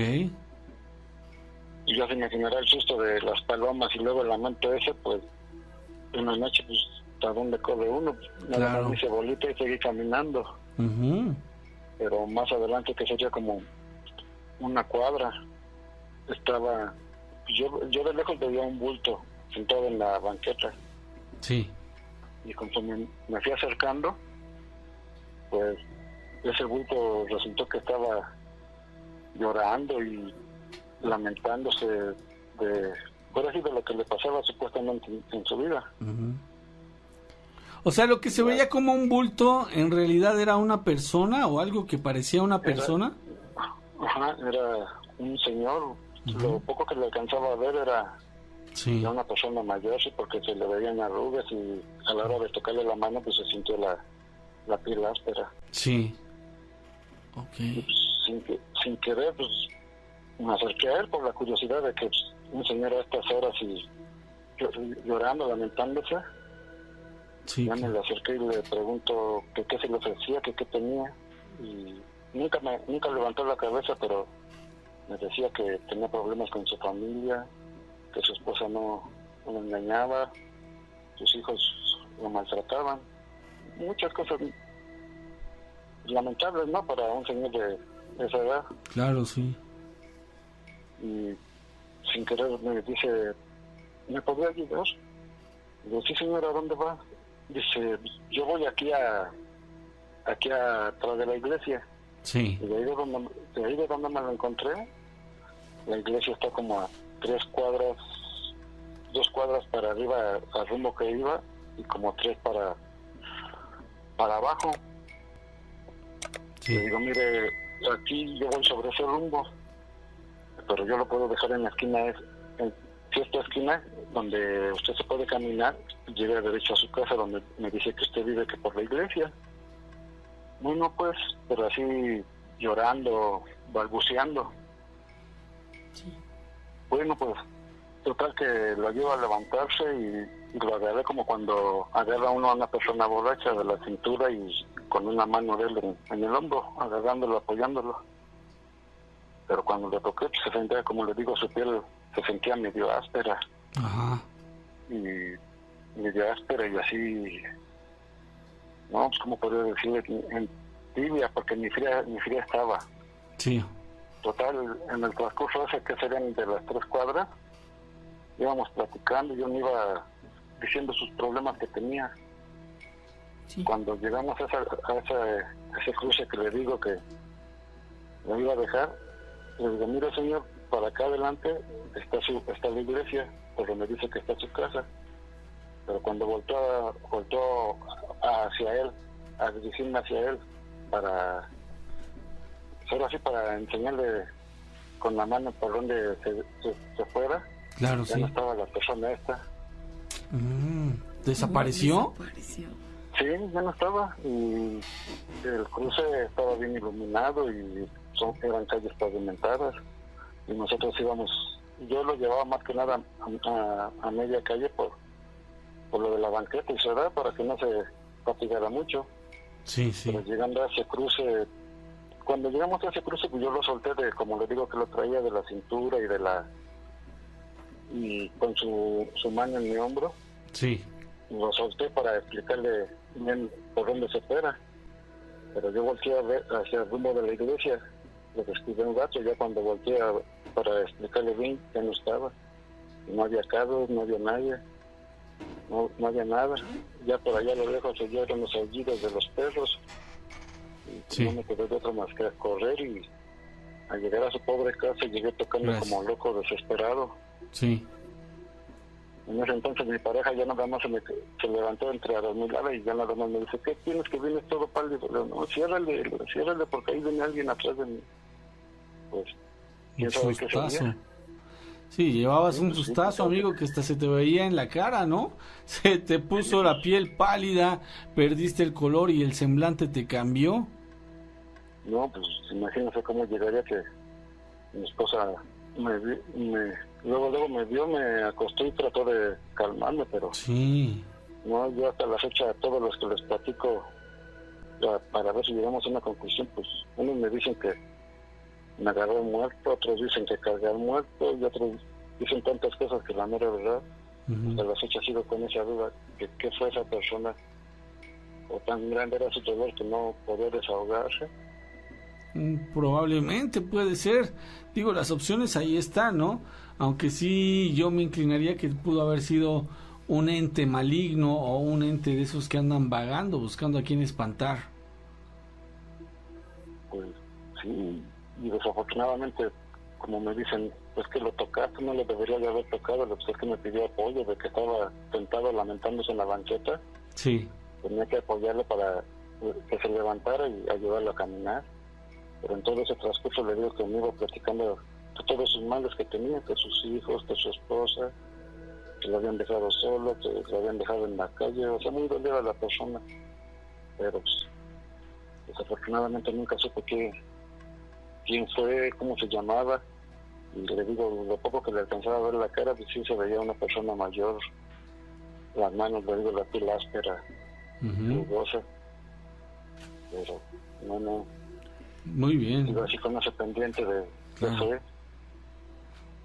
Y ya se imaginará el susto de las palomas y luego el lamento ese, pues, en la noche, pues, ¿a dónde corre uno? Nada Claro. más dice bolita y seguir caminando. Ujú. Pero más adelante, que sería como una cuadra, estaba, yo de lejos veía un bulto sentado en la banqueta, Sí. y conforme me fui acercando, pues ese bulto resultó que estaba llorando y lamentándose por así de lo que le pasaba supuestamente en su vida. Ujú. O sea, lo que se veía como un bulto, ¿en realidad era una persona o algo que parecía una persona? Ajá, era un señor. Lo poco que le alcanzaba a ver era Sí. una persona mayor, sí, porque se le veían arrugas y a la hora de tocarle la mano pues se sintió la piel áspera. Sí. Ok. Y, pues, sin querer, pues me acerqué a él por la curiosidad de que pues, un señor a estas horas y llorando, lamentándose. Sí. Ya me le acerqué y le pregunto que qué se le ofrecía, que qué tenía, y nunca levantó la cabeza, pero me decía que tenía problemas con su familia, que su esposa no lo engañaba, sus hijos lo maltrataban, muchas cosas lamentables, ¿no?, para un señor de esa edad. Claro, sí. Y sin querer me dice, ¿me podría ayudar? Digo, sí, señora, ¿a dónde va? Dice, yo voy aquí atrás de la iglesia. Sí. Y de ahí de donde me lo encontré, la iglesia está como a 2 cuadras para arriba al rumbo que iba, y como 3 para abajo. Sí. Le digo, mire, aquí yo voy sobre ese rumbo, pero yo lo puedo dejar en la esquina, en esta esquina donde usted se puede caminar, llega derecho a su casa, donde me dice que usted vive, que por la iglesia. Bueno, pues, pero así llorando, balbuceando. Sí. Bueno, pues, total que lo ayudo a levantarse y lo agarré como cuando agarra uno a una persona borracha de la cintura y con una mano de él en el hombro, agarrándolo, apoyándolo. Pero cuando le toqué, pues, se sentía, como le digo, su piel se sentía medio áspera. Ajá. Y medio áspera y así, no, pues, ¿cómo podría decirle? En tibia, porque ni fría estaba. Sí. Total, en el transcurso ese, que serían de las 3 cuadras, íbamos platicando y yo me iba diciendo sus problemas que tenía. Sí. Cuando llegamos a ese cruce que le digo que me iba a dejar, le digo, mire, señor, para acá adelante está la iglesia, pero me dice que está su casa. Pero cuando voltó hacia él, a dirigirme hacia él, para enseñarle con la mano por donde se fuera, Claro, ya sí. no estaba la persona esta. ¿Desapareció? Desapareció. Sí, ya no estaba, y el cruce estaba bien iluminado y eran calles pavimentadas, y nosotros íbamos, yo lo llevaba más que nada a media calle por lo de la banqueta y ciudad, para que no se fatigara mucho. Sí, sí. Pero llegando a ese cruce, cuando llegamos a ese cruce, pues yo lo solté como le digo, que lo traía de la cintura y con su mano en mi hombro. Sí. Lo solté para explicarle bien por dónde se fuera, pero yo volteé a ver hacia el rumbo de la iglesia, lo descuidé un rato, ya cuando volteé para explicarle bien, ya no estaba, no había carros, no había nadie, no había nada. Ya por allá a lo lejos se oyeron los aullidos de los perros, y Sí. no me quedé de otra más que correr, y al llegar a su pobre casa llegué tocando Gracias. como loco, desesperado. Sí. En ese entonces mi pareja ya nada más se levantó entre a mi lado y ya nada más me dice, ¿qué tienes, que vienes todo pálido? Le digo, no, ciérrale porque ahí viene alguien atrás de mí. Pues, ¿quién Un sabe qué sustazo. sería? Sí, llevabas un Sí, sustazo, sí, amigo, que hasta se te veía en la cara, ¿no? Se te puso la piel pálida, perdiste el color y el semblante te cambió. No, pues imagínense cómo llegaría que mi esposa luego me vio, me acostó y trató de calmarme, pero Sí. no, yo hasta la fecha, a todos los que les platico, para ver si llegamos a una conclusión, pues unos me dicen que me agarró muerto, otros dicen que cargué al muerto, y otros dicen tantas cosas que la mera verdad, hasta la fecha sigo con esa duda, que qué fue esa persona, o tan grande era su dolor que no podía desahogarse. Probablemente puede ser. Digo, las opciones ahí están, ¿no? Aunque sí, yo me inclinaría que pudo haber sido un ente maligno o un ente de esos que andan vagando, buscando a quien espantar. Pues sí, y desafortunadamente, como me dicen, pues que lo tocaste, no lo debería de haber tocado, pues es que me pidió apoyo, de que estaba sentado lamentándose en la banqueta, Sí. tenía que apoyarlo para que se levantara y ayudarlo a caminar, pero en todo ese transcurso le digo que me iba platicando de todos sus males que tenía, que sus hijos, que su esposa, que lo habían dejado solo, que lo habían dejado en la calle, o sea, muy dolida la persona, pero pues, desafortunadamente nunca supe quién fue, cómo se llamaba, y le digo, lo poco que le alcanzaba a ver la cara, pues sí se veía una persona mayor, las manos, le digo, la piel áspera, rugosa, pero no, Muy bien. digo, así con ese pendiente de Claro. fue.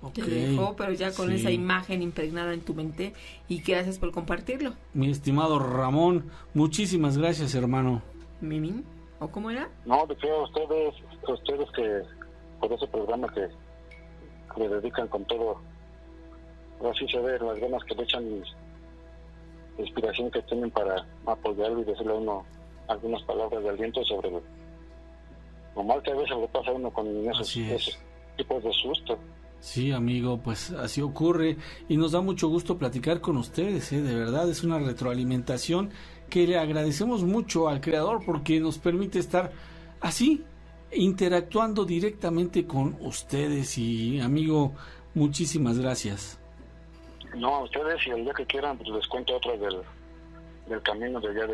Ok. Te dejó, pero ya con Sí. esa imagen impregnada en tu mente. Y gracias por compartirlo. Mi estimado Ramón, muchísimas gracias, hermano. Mimín, ¿o cómo era? No, de que a ustedes que por ese programa que le dedican con todo, así se ve las ganas que le echan y la inspiración que tienen para apoyarlo y decirle a uno algunas palabras de aliento sobre lo mal que a veces le pasa a uno con esos tipos de susto. Sí, amigo, pues así ocurre y nos da mucho gusto platicar con ustedes, de verdad es una retroalimentación que le agradecemos mucho al creador porque nos permite estar así, interactuando directamente con ustedes y amigo, muchísimas gracias. No, a ustedes y el día que quieran pues les cuento otra del camino de allá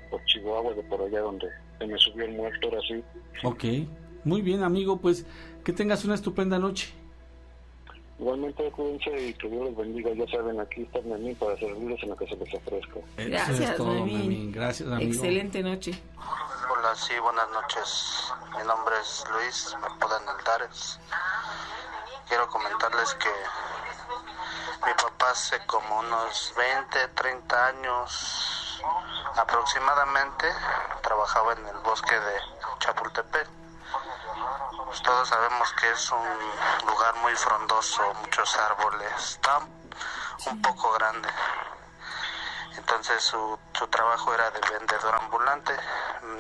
por Chihuahua, de por allá donde se me subió el muerto, ahora sí. Ok, muy bien amigo, pues que tengas una estupenda noche. Igualmente, cuídense y que Dios los bendiga. Ya saben, aquí está Memín para servirles en lo que se les ofrezca. Gracias, Eso es todo, Memín. Memín. Gracias, amigo. Excelente noche. Hola, sí, buenas noches. Mi nombre es Luis, me apodan el Dares. Quiero comentarles que mi papá hace como unos 20, 30 años aproximadamente trabajaba en el bosque de Chapultepec. Pues todos sabemos que es un lugar muy frondoso, muchos árboles, está un poco grande. Entonces su trabajo era de vendedor ambulante.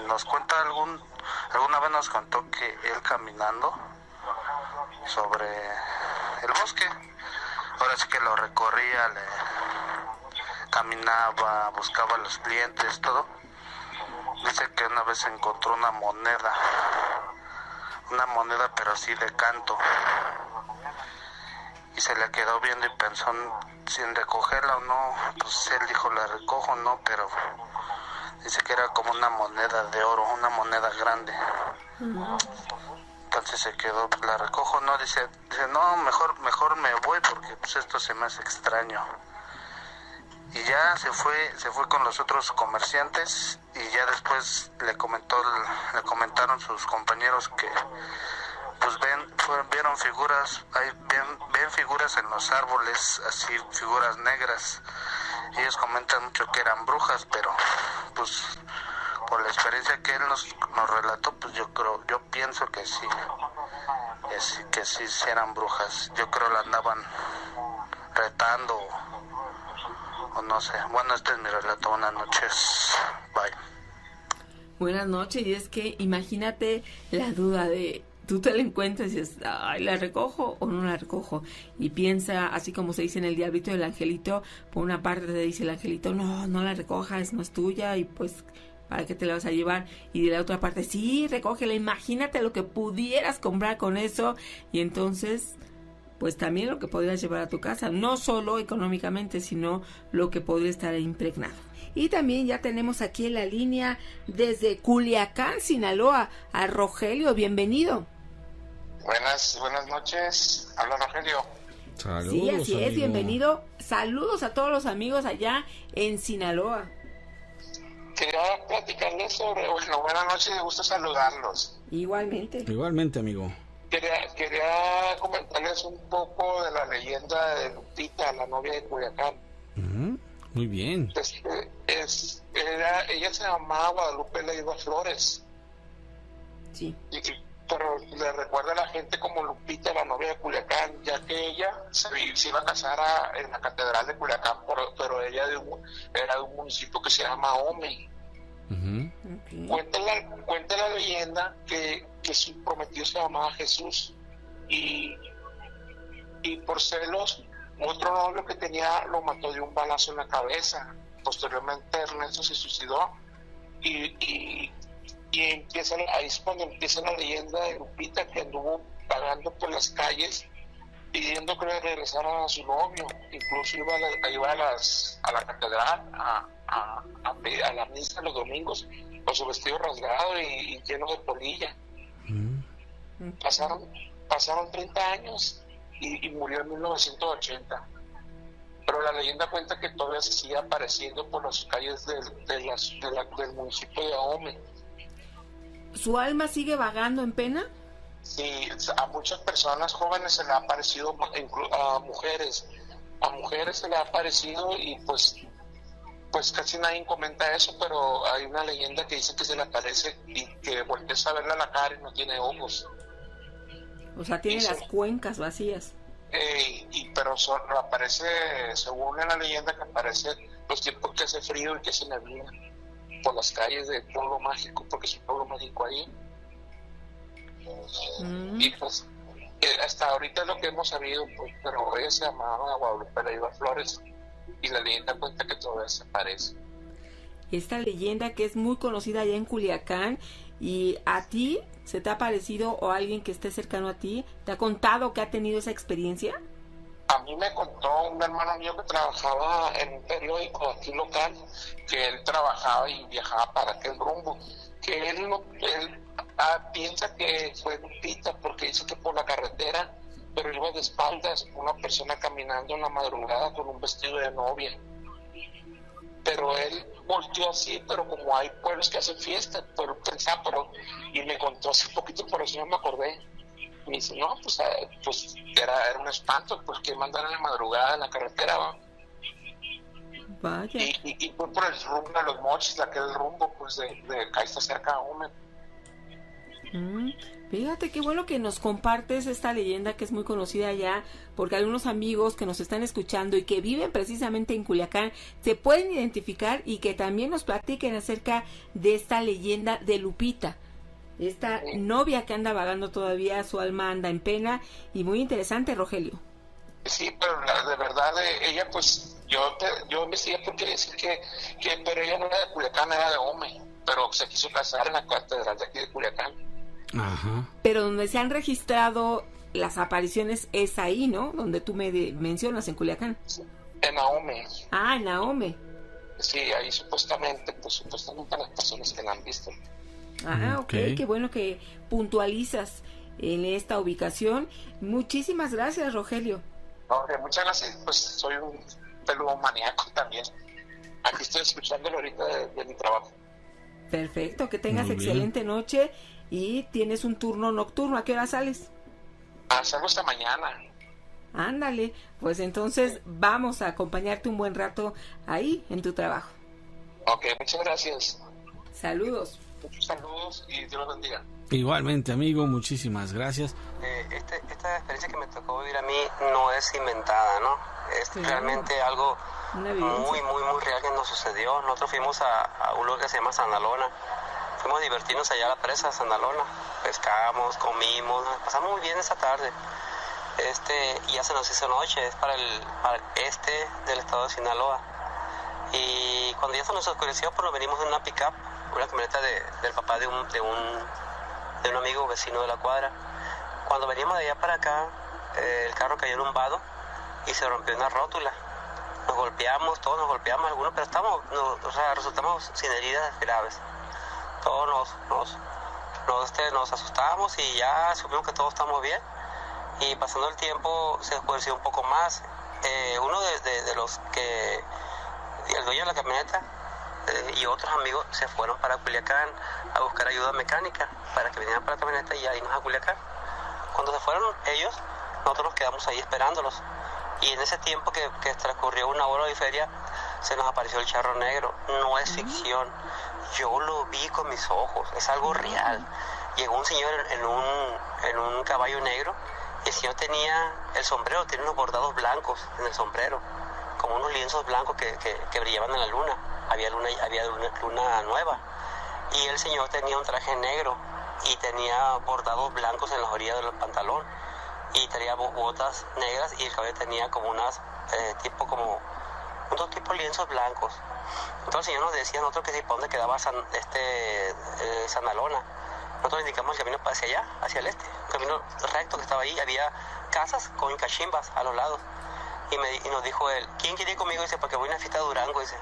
Nos cuenta alguna vez nos contó que él caminando sobre el bosque, ahora sí que lo recorría, caminaba, buscaba a los clientes, todo. Dice que una vez encontró una moneda pero así de canto, y se le quedó viendo y pensó si en recogerla o no. Pues él dijo, la recojo, no, pero dice que era como una moneda de oro, una moneda grande. Entonces se quedó, pues la recojo, no, dice no, mejor me voy porque pues esto se me hace extraño. Y ya se fue con los otros comerciantes, y ya después le comentaron sus compañeros que pues vieron figuras, ven figuras en los árboles, así figuras negras. Ellos comentan mucho que eran brujas, pero pues por la experiencia que él nos relató, pues yo pienso que sí eran brujas. Yo creo la andaban retando o no sé. Bueno, este es mi relato. Buenas noches. Bye. Buenas noches. Y es que imagínate la duda de tú te la encuentras y dices, ay, ¿la recojo o no la recojo? Y piensa, así como se dice en El Diablito y el Angelito, por una parte te dice el angelito, no la recojas, no es tuya, y pues, ¿para qué te la vas a llevar? Y de la otra parte, sí, recógela, imagínate lo que pudieras comprar con eso. Y entonces, pues también lo que podrías llevar a tu casa, no solo económicamente, sino lo que podría estar impregnado. Y también ya tenemos aquí en la línea desde Culiacán, Sinaloa, a Rogelio. Bienvenido. Buenas noches. Habla Rogelio. Saludos, sí, así amigo. es, bienvenido. Saludos a todos los amigos allá en Sinaloa. Quería platicarles sobre, buenas noches, me gusta saludarlos. Igualmente. Igualmente, amigo. Quería comentarles un poco de la leyenda de Lupita, la novia de Culiacán. Muy bien. Ella se llamaba Guadalupe Leiva Flores. Sí. Pero le recuerda a la gente como Lupita, la novia de Culiacán, ya que ella se iba a casar en la catedral de Culiacán, pero ella era de un municipio que se llama Ome. Okay. Cuenta la leyenda que su prometido se llamaba Jesús y por celos otro novio que tenía lo mató de un balazo en la cabeza. Posteriormente Ernesto se suicidó y empieza, ahí es cuando empieza la leyenda de Lupita, que anduvo vagando por las calles pidiendo que le regresaran a su novio. Incluso iba a la catedral a la misa los domingos con su vestido rasgado y lleno de polilla. Pasaron 30 años y murió en 1980. Pero la leyenda cuenta que todavía se sigue apareciendo por las calles del municipio de Ahome. ¿Su alma sigue vagando en pena? Sí, a muchas personas jóvenes se le ha aparecido, a mujeres se le ha aparecido y pues casi nadie comenta eso, pero hay una leyenda que dice que se le aparece y que volteas a verle a la cara y no tiene ojos. O sea, tiene las cuencas vacías. Pero aparece, según la leyenda, que aparece los tiempos que hace frío y que hace neblina por las calles del pueblo mágico, porque es un pueblo mágico ahí. Y pues hasta ahorita es lo que hemos sabido, pues, pero ella se llamaba Guadalupe Leiva Flores y la leyenda cuenta que todavía se aparece. Esta leyenda que es muy conocida allá en Culiacán, y a ti se te ha parecido, o alguien que esté cercano a ti te ha contado que ha tenido esa experiencia. A mí me contó un hermano mío que trabajaba en un periódico aquí local, que él trabajaba y viajaba para aquel rumbo, que él piensa que fue Lupita porque dice que por la carretera, pero iba de espaldas, una persona caminando en la madrugada con un vestido de novia. Pero él volteó así, pero como hay pueblos que hacen fiesta, y me contó hace poquito, por eso no me acordé. Me dice, no, pues era un espanto, pues que mandan en la madrugada en la carretera, ¿va? Vaya. Y fue por el rumbo de los mochis, aquel rumbo, pues de acá está cerca de Ome. Fíjate qué bueno que nos compartes esta leyenda que es muy conocida allá, porque algunos amigos que nos están escuchando y que viven precisamente en Culiacán se pueden identificar y que también nos platiquen acerca de esta leyenda de Lupita, esta novia que anda vagando todavía, su alma anda en pena, y muy interesante, Rogelio. Sí, pero de verdad ella, pues yo investigué porque decir que pero ella no era de Culiacán, era de Ome, pero se quiso casar en la catedral de aquí de Culiacán. Ajá. Pero donde se han registrado las apariciones es ahí, ¿no? Donde tú me mencionas, en Culiacán. En Ahome. Ah, en Ahome. Sí, ahí supuestamente las personas que la han visto. Ah, ok, qué bueno que puntualizas en esta ubicación. Muchísimas gracias, Rogelio. Okay, muchas gracias, pues soy un peludo maníaco también. Aquí estoy escuchándolo ahorita de mi trabajo. Perfecto, que tengas excelente noche. Y tienes un turno nocturno. ¿A qué hora sales? Salgo esta mañana. Ándale, pues entonces vamos a acompañarte un buen rato ahí en tu trabajo. Ok, muchas gracias. Saludos. Muchos saludos y Dios los bendiga. Igualmente, amigo, muchísimas gracias. Esta experiencia que me tocó vivir a mí no es inventada, ¿no? Es realmente algo muy real que nos sucedió. Nosotros fuimos a un lugar que se llama Sandalona. Fuimos a divertirnos allá a la presa de Sandalona. Pescamos, comimos, pasamos muy bien esa tarde. Y ya se nos hizo noche, es para el este del estado de Sinaloa. Y cuando ya se nos oscureció, pues nos venimos en una pick-up, una camioneta del papá de un amigo vecino de la cuadra. Cuando venimos de allá para acá, el carro cayó en un vado y se rompió una rótula. Nos golpeamos, todos nos golpeamos, algunos, pero resultamos sin heridas graves. Todos nos asustamos y ya supimos que todos estamos bien. Y pasando el tiempo se oscureció un poco más. Uno de los que, el dueño de la camioneta y otros amigos se fueron para Culiacán a buscar ayuda mecánica para que vinieran para la camioneta y a irnos a Culiacán. Cuando se fueron ellos, nosotros nos quedamos ahí esperándolos. Y en ese tiempo que transcurrió una hora de feria, se nos apareció el charro negro. No es ficción. Yo lo vi con mis ojos. Es algo real. Llegó un señor en un caballo negro. Y el señor tenía el sombrero, tiene unos bordados blancos en el sombrero, como unos lienzos blancos que brillaban en la luna. Había luna nueva. Y el señor tenía un traje negro y tenía bordados blancos en las orillas del pantalón. Y tenía botas negras y el cabello tenía como unos tipos lienzos blancos. Entonces el señor nos decía a nosotros que si para dónde quedaba Sanalona. Nosotros indicamos el camino hacia allá, hacia el este, un camino recto que estaba ahí. Había casas con cachimbas a los lados. Y nos dijo él, ¿quién quiere ir conmigo? Dice, porque voy a una fiesta de Durango, dice.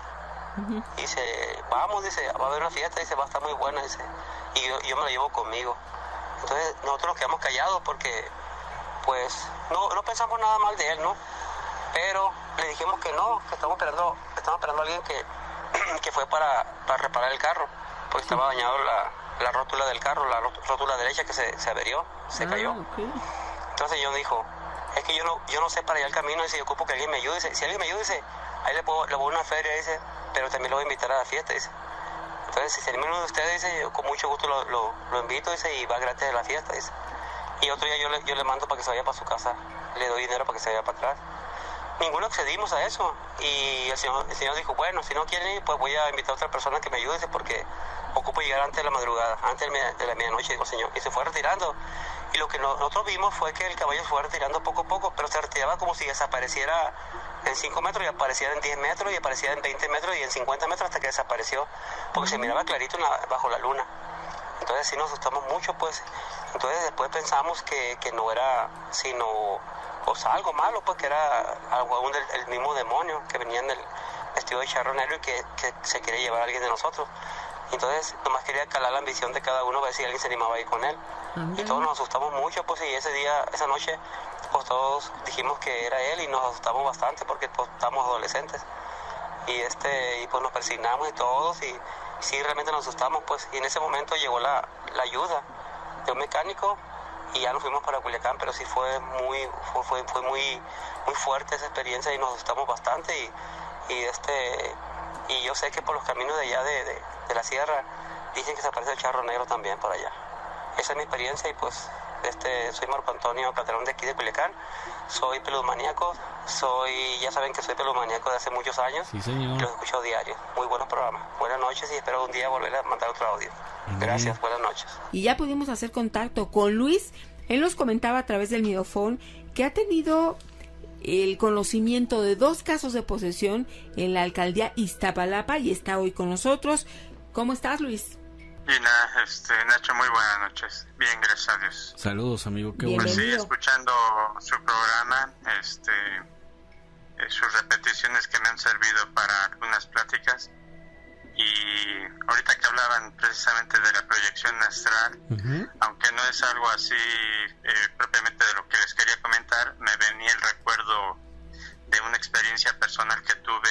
Dice, vamos, dice, va a haber una fiesta, dice, va a estar muy buena, dice. Y yo me la llevo conmigo. Entonces nosotros nos quedamos callados porque, pues, no pensamos nada mal de él, ¿no? Pero le dijimos que no, que estamos esperando a alguien que fue para reparar el carro, porque estaba dañado la rótula del carro, la rótula derecha que se averió, se cayó. Okay. Entonces yo dijo, es que yo no sé para allá el camino, dice, yo ocupo que alguien me ayude. Dice, si alguien me ayuda, dice, ahí le voy a una feria, dice, pero también lo voy a invitar a la fiesta, dice. Entonces, si se anima uno de ustedes, dice, yo con mucho gusto lo invito, dice, y va gratis a la fiesta, dice. Y otro día yo le mando para que se vaya para su casa, le doy dinero para que se vaya para atrás. Ninguno accedimos a eso. Y el señor dijo, bueno, si no quieren ir, pues voy a invitar a otra persona que me ayude, dice, porque ocupo llegar antes de la madrugada, antes de la medianoche, dijo el señor. Y se fue retirando. Y lo que nosotros vimos fue que el caballo se fue retirando poco a poco, pero se retiraba como si desapareciera en 5 metros y apareciera en 10 metros y apareciera en 20 metros y en 50 metros hasta que desapareció, porque se miraba clarito bajo la luna. Entonces sí nos asustamos mucho, pues. Entonces después pensamos que no era sino algo malo, pues, que era algo del mismo demonio que venía en el vestido de charro negro y que se quería llevar a alguien de nosotros. Entonces nomás quería calar la ambición de cada uno, a ver si alguien se animaba a ir con él. Y todos nos asustamos mucho, pues, y esa noche, pues todos dijimos que era él y nos asustamos bastante porque pues estábamos adolescentes. Y pues nos persignamos y todos, y sí, realmente nos asustamos, pues. Y en ese momento llegó la ayuda de un mecánico y ya nos fuimos para Culiacán, pero sí fue muy fuerte esa experiencia y nos asustamos bastante. Y yo sé que por los caminos de allá de la sierra dicen que se aparece el charro negro también por allá. Esa es mi experiencia y pues soy Marco Antonio Calderón de aquí de Culiacán, soy peludomaníaco, ya saben que soy peludomaníaco de hace muchos años. Sí, señor. Y los escucho diario. Muy buenos programas. Buenas noches y espero un día volver a mandar otro audio. Gracias, buenas noches. Y ya pudimos hacer contacto con Luis. Él nos comentaba a través del midofón que ha tenido el conocimiento de 2 casos de posesión en la alcaldía Iztapalapa y está hoy con nosotros. ¿Cómo estás, Luis? Bien, Nacho, muy buenas noches. Bien, gracias a Dios. Saludos, amigo, qué bueno. bueno. Pues sí, escuchando su programa, sus repeticiones que me han servido para algunas pláticas. Y ahorita que hablaban precisamente de la proyección astral, aunque no es algo así propiamente de lo que les quería comentar, me venía el recuerdo de una experiencia personal que tuve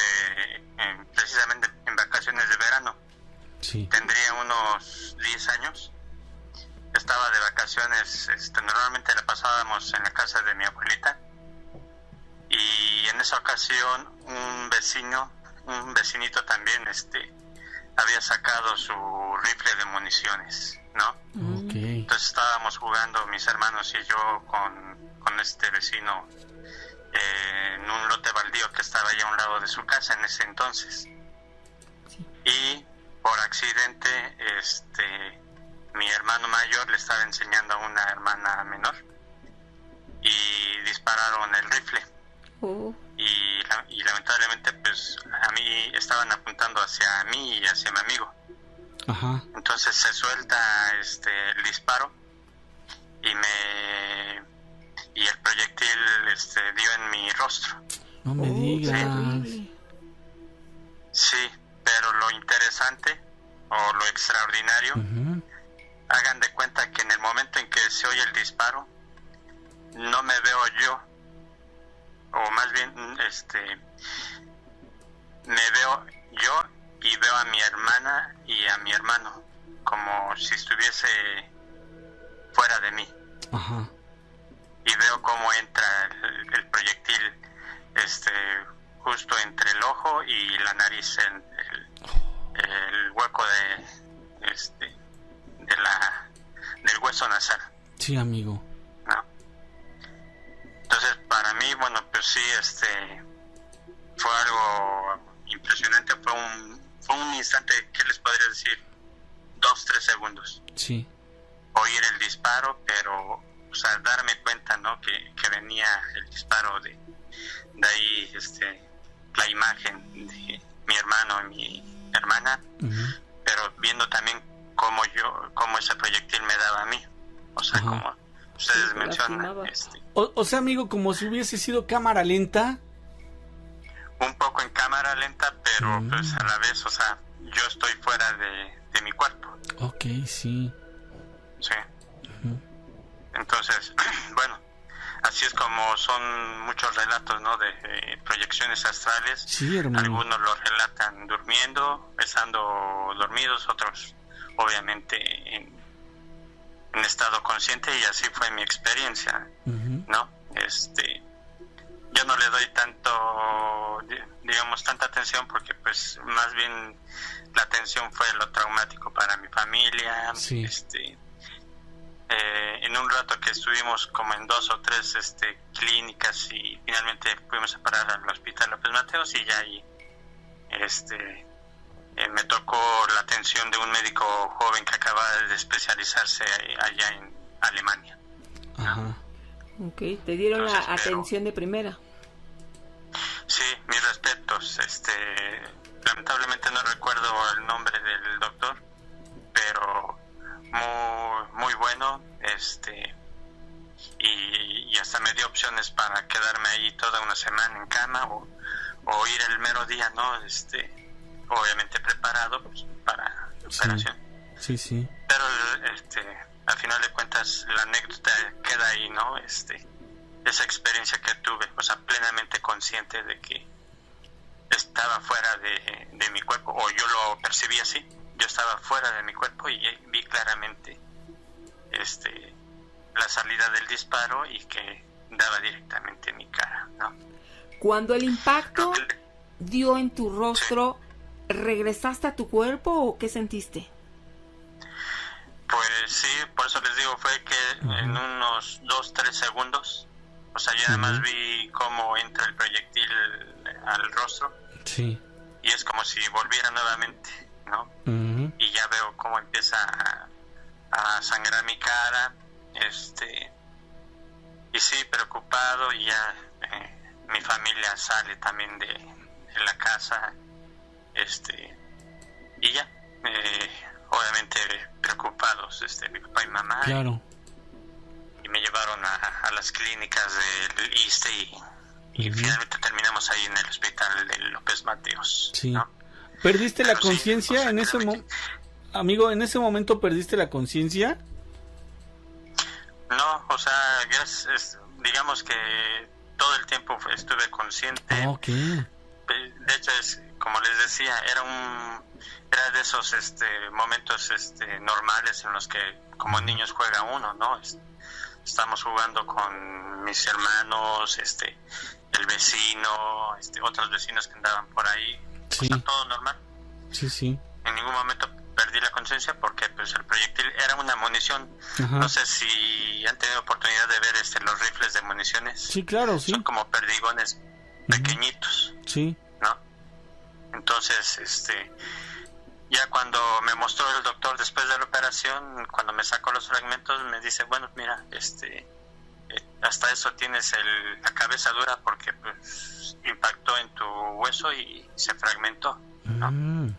precisamente en vacaciones de verano. Sí. Tendría unos 10 años. Estaba de vacaciones, normalmente la pasábamos en la casa de mi abuelita, y en esa ocasión un vecinito también había sacado su rifle de municiones, ¿no? Okay. Entonces estábamos jugando mis hermanos y yo con este vecino en un lote baldío que estaba ahí a un lado de su casa en ese entonces. Sí. Y por accidente mi hermano mayor le estaba enseñando a una hermana menor y dispararon el rifle. Y lamentablemente pues a mí estaban apuntando hacia mí y hacia mi amigo. Ajá. Entonces se suelta el disparo y el proyectil dio en mi rostro. No me digas. Sí, pero lo interesante o lo extraordinario, hagan de cuenta que en el momento en que se oye el disparo, no me veo yo, o más bien me veo yo y veo a mi hermana y a mi hermano como si estuviese fuera de mí. Ajá. Y veo cómo entra el proyectil justo entre el ojo y la nariz, el hueco del hueso nasal. Sí, amigo. ¿No? Entonces, para mí, bueno, pues sí, fue algo impresionante. Fue un instante, ¿qué les podría decir? 2-3 segundos. Sí. Oír el disparo, pero, o sea, darme cuenta, ¿no? Que venía el disparo de ahí, la imagen de mi hermano y mi hermana, pero viendo también cómo ese proyectil me daba a mí. O sea, como ustedes mencionan. O sea, amigo, como si hubiese sido cámara lenta. Un poco en cámara lenta, pero pues a la vez, o sea, yo estoy fuera de mi cuerpo. Ok, sí. Sí. Entonces, bueno, así es como son muchos relatos, ¿no? De proyecciones astrales. Sí, hermano. Algunos los relatan durmiendo, estando dormidos, otros obviamente en estado consciente, y así fue mi experiencia, ¿no? Yo no le doy tanta atención, porque pues más bien la atención fue lo traumático para mi familia. Sí. En un rato que estuvimos como en 2 o 3 clínicas, y finalmente fuimos a parar al Hospital López Mateos, y ya ahí me tocó la atención de un médico joven que acaba de especializarse allá en Alemania. Ajá. Ok, te dieron la atención de primera. Sí, mis respetos. Lamentablemente no recuerdo el nombre del doctor, pero muy bueno, y hasta me dio opciones para quedarme ahí toda una semana en cama, o ir el mero día, ¿no? Obviamente preparado, pues, para la operación. Sí. Pero al final de cuentas la anécdota queda ahí, ¿no? Esa experiencia que tuve, o sea, plenamente consciente de que estaba fuera de mi cuerpo, o yo lo percibí así. Yo estaba fuera de mi cuerpo y vi claramente la salida del disparo, y que daba directamente en mi cara, ¿no? Cuando el impacto dio en tu rostro, ¿regresaste a tu cuerpo o qué sentiste? Pues sí, por eso les digo, fue que en unos 2-3 segundos, o sea, yo además vi cómo entra el proyectil al rostro. Sí. Y es como si volviera nuevamente, ¿no? Y ya veo cómo empieza a sangrar mi cara, y sí, preocupado, y ya mi familia sale también de la casa, y ya, obviamente preocupados, mi papá y mamá. Claro. Y me llevaron a las clínicas del ISSSTE, y finalmente terminamos ahí en el hospital de López Mateos. Sí. ¿No? ¿Perdiste la conciencia en ese momento? Amigo, ¿en ese momento perdiste la conciencia? No, o sea, digamos que todo el tiempo estuve consciente. Okay. De hecho, como les decía, era de esos momentos normales en los que como niños juega uno, ¿no? Estamos jugando con mis hermanos, el vecino, otros vecinos que andaban por ahí. Sí. O sea, todo normal. Sí. En ningún momento perdí la conciencia, porque pues el proyectil era una munición. Ajá. No sé si han tenido oportunidad de ver los rifles de municiones. Sí, claro, sí. Son como perdigones pequeñitos. Sí. ¿No? Entonces, ya cuando me mostró el doctor después de la operación, cuando me sacó los fragmentos, me dice, bueno, mira, hasta eso tienes la cabeza dura, porque pues impactó en tu hueso y se fragmentó, ¿no?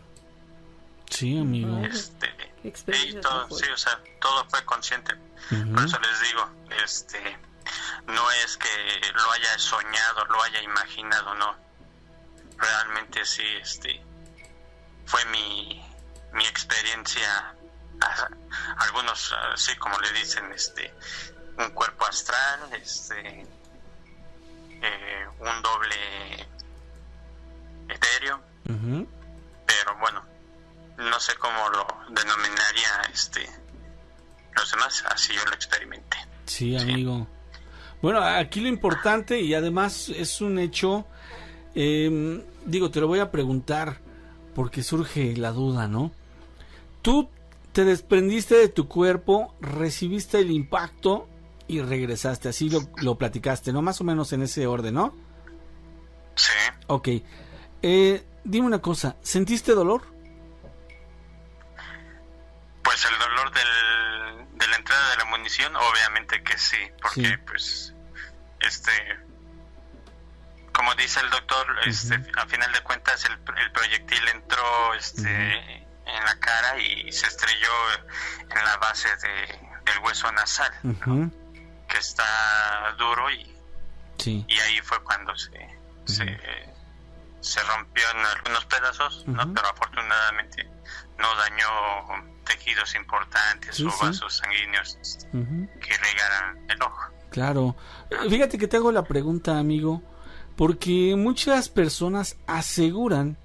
Sí, amigo. Y todo, sí, o sea, todo fue consciente. Por eso les digo, no es que lo haya soñado, lo haya imaginado, no. Realmente sí, fue mi experiencia. Algunos, sí, como le dicen, un cuerpo astral, un doble etéreo, pero bueno, no sé cómo lo denominaría los demás, así yo lo experimenté. Sí, amigo. Bueno, aquí lo importante, y además es un hecho, digo, te lo voy a preguntar porque surge la duda, ¿no? Tú te desprendiste de tu cuerpo, recibiste el impacto y regresaste, así lo platicaste, ¿no? Más o menos en ese orden, ¿no? Sí. Ok. Dime una cosa, ¿sentiste dolor? Pues el dolor de la entrada de la munición, obviamente que sí, porque sí. Pues, como dice el doctor, a final de cuentas el proyectil entró, en la cara y se estrelló en la base del hueso nasal, ¿no? Que está duro y ahí fue cuando se rompió en algunos pedazos, ¿no? Pero afortunadamente no dañó tejidos importantes o vasos sanguíneos que regaran el ojo. Claro. Fíjate que te hago la pregunta, amigo, porque muchas personas aseguran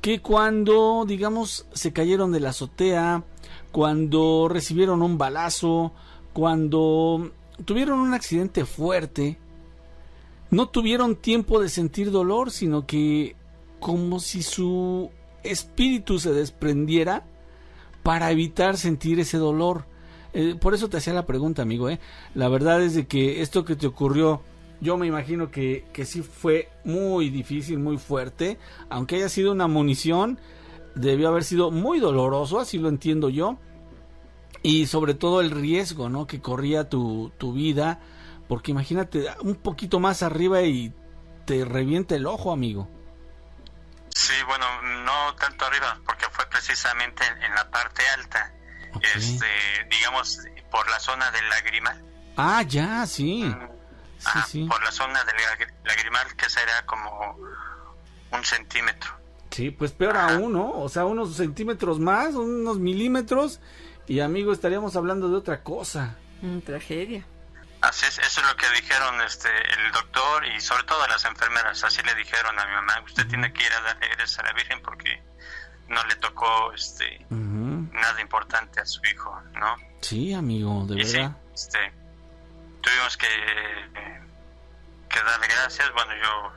que cuando, digamos, se cayeron de la azotea, cuando recibieron un balazo, cuando tuvieron un accidente fuerte, no tuvieron tiempo de sentir dolor, sino que como si su espíritu se desprendiera para evitar sentir ese dolor. Por eso te hacía la pregunta, amigo, La verdad es de que esto que te ocurrió, yo me imagino que sí fue muy difícil, muy fuerte. Aunque haya sido una munición, debió haber sido muy doloroso, así lo entiendo yo. Y sobre todo el riesgo, ¿no?, que corría tu vida. Porque imagínate, un poquito más arriba y te revienta el ojo, amigo. Sí, bueno, no tanto arriba, porque fue precisamente en la parte alta. Okay. Digamos, por la zona del lagrimal. Ah, ya, sí. Sí. Por la zona del lagrimal, que será como 1 centímetro. Sí, pues peor aún, ¿no? O sea, unos centímetros más, unos milímetros, y amigo, estaríamos hablando de otra cosa. Tragedia. Así es, eso es lo que dijeron el doctor y sobre todo las enfermeras. Así le dijeron a mi mamá: usted tiene que ir a darle gracias a la Virgen porque no le tocó nada importante a su hijo, ¿no? Sí, amigo, de verdad. Sí, tuvimos que darle gracias. Bueno, yo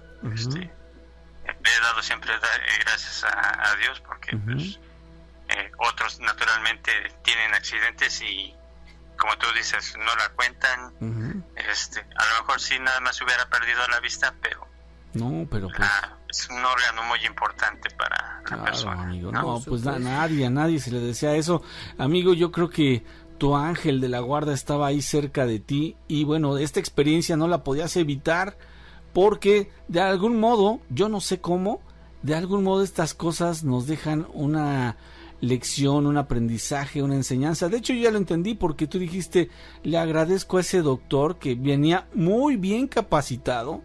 he dado siempre gracias a Dios porque pues, otros naturalmente tienen accidentes y, como tú dices, no la cuentan. A lo mejor sí nada más hubiera perdido la vista, pero pues es un órgano muy importante para la persona, amigo. No, pues a nadie se le desea eso, amigo. Yo creo que tu ángel de la guarda estaba ahí cerca de ti y bueno, esta experiencia no la podías evitar porque de algún modo, yo no sé cómo, de algún modo estas cosas nos dejan una lección, un aprendizaje, una enseñanza. De hecho, yo ya lo entendí porque tú dijiste: le agradezco a ese doctor que venía muy bien capacitado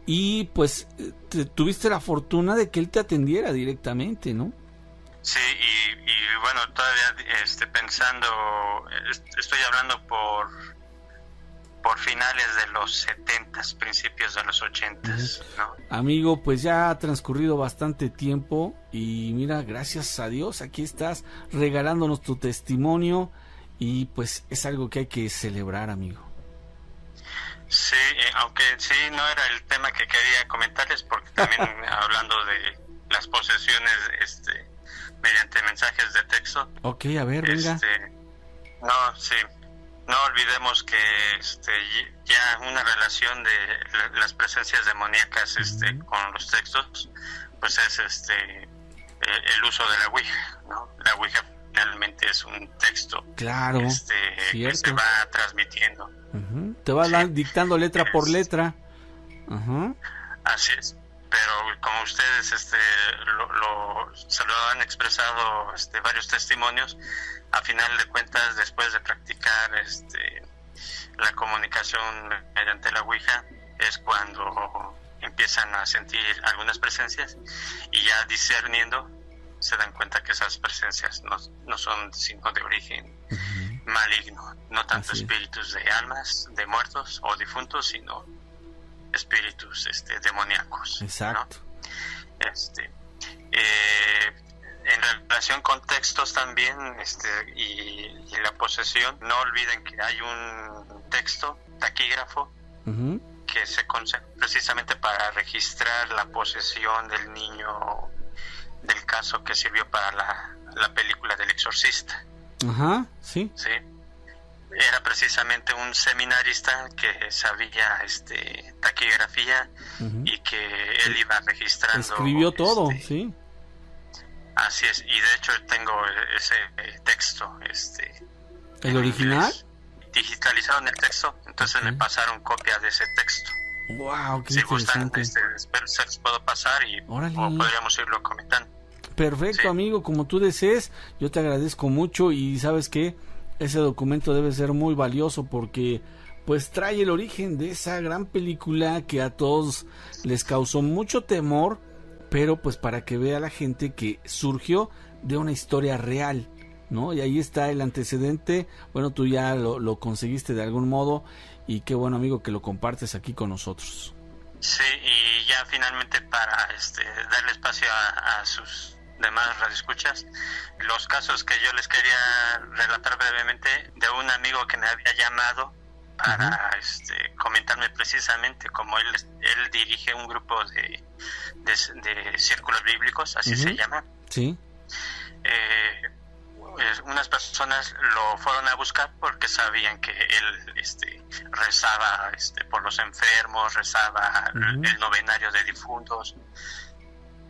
y pues tuviste la fortuna de que él te atendiera directamente, ¿no? Sí, y bueno, todavía pensando, estoy hablando por finales de los 70s, principios de los 80s, ¿no? Amigo, pues ya ha transcurrido bastante tiempo y mira, gracias a Dios, aquí estás regalándonos tu testimonio y pues es algo que hay que celebrar, amigo. Sí, aunque sí no era el tema que quería comentarles, porque también hablando de las posesiones mediante mensajes de texto. Ok, a ver, venga. No olvidemos que ya una relación de las presencias demoníacas con los textos, pues es el uso de la Ouija, ¿no? La Ouija finalmente es un texto, claro, que se va transmitiendo. Te va dictando letra por letra. Así es. Pero como ustedes se lo han expresado varios testimonios, a final de cuentas, después de practicar la comunicación mediante la Ouija es cuando empiezan a sentir algunas presencias y ya discerniendo se dan cuenta que esas presencias no son sino de origen maligno, no tanto espíritus de almas de muertos o difuntos, sino espíritus demoníacos. Exacto. ¿No? En relación con textos también y la posesión, no olviden que hay un texto taquígrafo que se consagra precisamente para registrar la posesión del niño del caso que sirvió para la película del Exorcista. Ajá, sí. Sí. Era precisamente un seminarista que sabía taquigrafía y que él iba registrando. Escribió todo, sí. Así es, y de hecho tengo ese texto. ¿El original? Digitalizaron el texto, entonces me pasaron copia de ese texto. Wow, qué si interesante. gustan, espero se los puedo pasar y podríamos irlo comentando. Perfecto, sí. Amigo, como tú desees, yo te agradezco mucho y ¿sabes qué? Ese documento debe ser muy valioso porque pues trae el origen de esa gran película que a todos les causó mucho temor, pero pues para que vea la gente que surgió de una historia real, ¿no? Y ahí está el antecedente. Bueno, tú ya lo conseguiste de algún modo y qué bueno, amigo, que lo compartes aquí con nosotros. Sí, y ya finalmente para darle espacio a sus demás radioescuchas, los casos que yo les quería relatar brevemente de un amigo que me había llamado para comentarme precisamente como él dirige un grupo de círculos bíblicos, así se llama. Sí. Unas personas lo fueron a buscar porque sabían que él rezaba por los enfermos, rezaba el novenario de difuntos.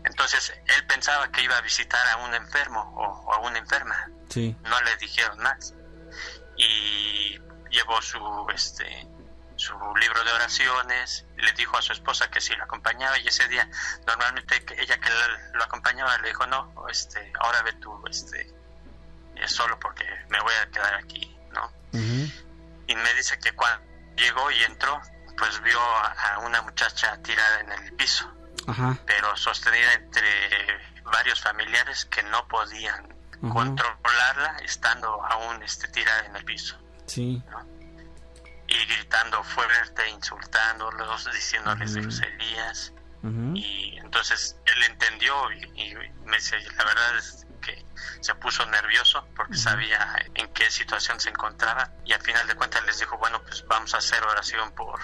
Entonces él pensaba que iba a visitar a un enfermo o a una enferma. Sí. No le dijeron más y llevó su libro de oraciones, le dijo a su esposa que sí lo acompañaba, y ese día normalmente ella que lo acompañaba le dijo no, ahora ve tú solo porque me voy a quedar aquí, ¿no? Y me dice que cuando llegó y entró, pues vio a una muchacha tirada en el piso. Ajá. Pero sostenida entre varios familiares que no podían controlarla estando aún tirada en el piso. Sí. ¿No? Y gritando fuerte, insultándolos, diciéndoles groserías. Y entonces él entendió y me dice, la verdad es que se puso nervioso porque sabía en qué situación se encontraba, y al final de cuentas les dijo, bueno, pues vamos a hacer oración por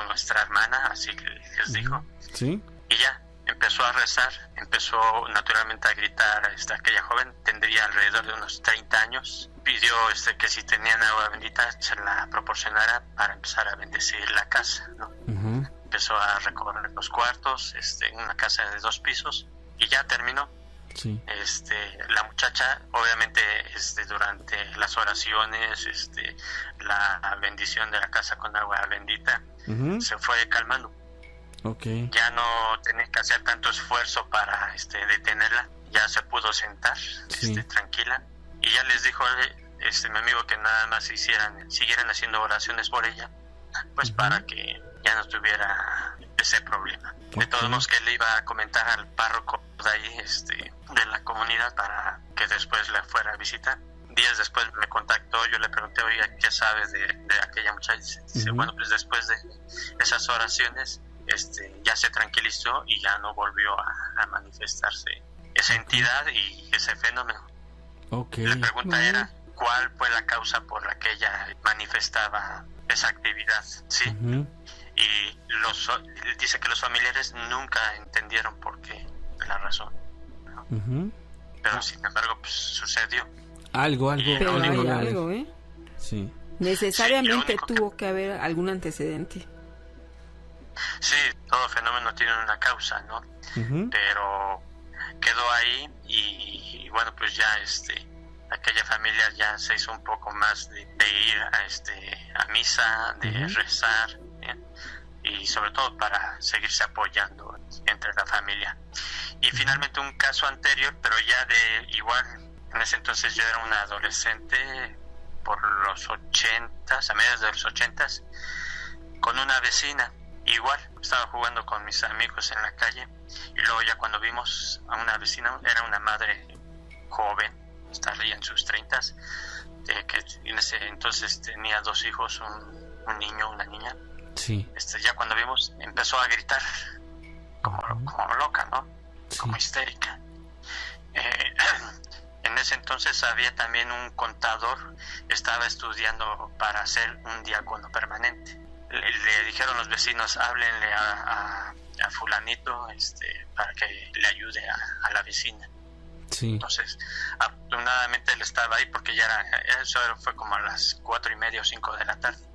nuestra hermana, así que les dijo. Sí. Y ya empezó a rezar, empezó naturalmente a gritar. Aquella joven tendría alrededor de unos 30 años. Pidió que si tenían agua bendita se la proporcionara para empezar a bendecir la casa, ¿no? Empezó a recorrer los cuartos, en una casa de 2 pisos, y ya terminó. Sí. La muchacha, obviamente, durante las oraciones, la bendición de la casa con agua bendita, se fue calmando. Okay. Ya no tenía que hacer tanto esfuerzo para detenerla, ya se pudo sentar tranquila, y ya les dijo mi amigo que nada más siguieran haciendo oraciones por ella, pues para que ya no tuviera ese problema. De todos modos, que le iba a comentar al párroco de ahí, de la comunidad, para que después la fuera a visitar. Días después me contactó, yo le pregunté, oiga, ¿qué sabes de aquella muchacha? Dice, bueno, pues después de esas oraciones ya se tranquilizó y ya no volvió a manifestarse esa entidad y ese fenómeno. La pregunta era, ¿cuál fue la causa por la que ella manifestaba esa actividad? ¿Sí? Y dice que los familiares nunca entendieron por qué, la razón, ¿no? Pero sin embargo, pues sucedió. Algo. Pero hay algo, Sí. Necesariamente tuvo que haber algún antecedente. Sí, todo fenómeno tiene una causa, ¿no? Pero quedó ahí y bueno, pues ya aquella familia ya se hizo un poco más de ir a misa, de rezar, y sobre todo para seguirse apoyando entre la familia. Y finalmente un caso anterior, pero ya de igual, en ese entonces yo era un adolescente, por los 80s, a mediados de los 80s, con una vecina. Igual, estaba jugando con mis amigos en la calle y luego ya cuando vimos a una vecina, era una madre joven, estaría en sus 30s, que en ese entonces tenía 2 hijos, un niño, una niña. Sí. Ya cuando vimos, empezó a gritar como loca, ¿no? Sí. Como histérica. En ese entonces había también un contador, estaba estudiando para ser un diácono permanente. Le dijeron los vecinos, háblenle a fulanito para que le ayude a la vecina. Sí. Entonces, afortunadamente él estaba ahí porque eso fue como a las 4:30 o 5 de la tarde.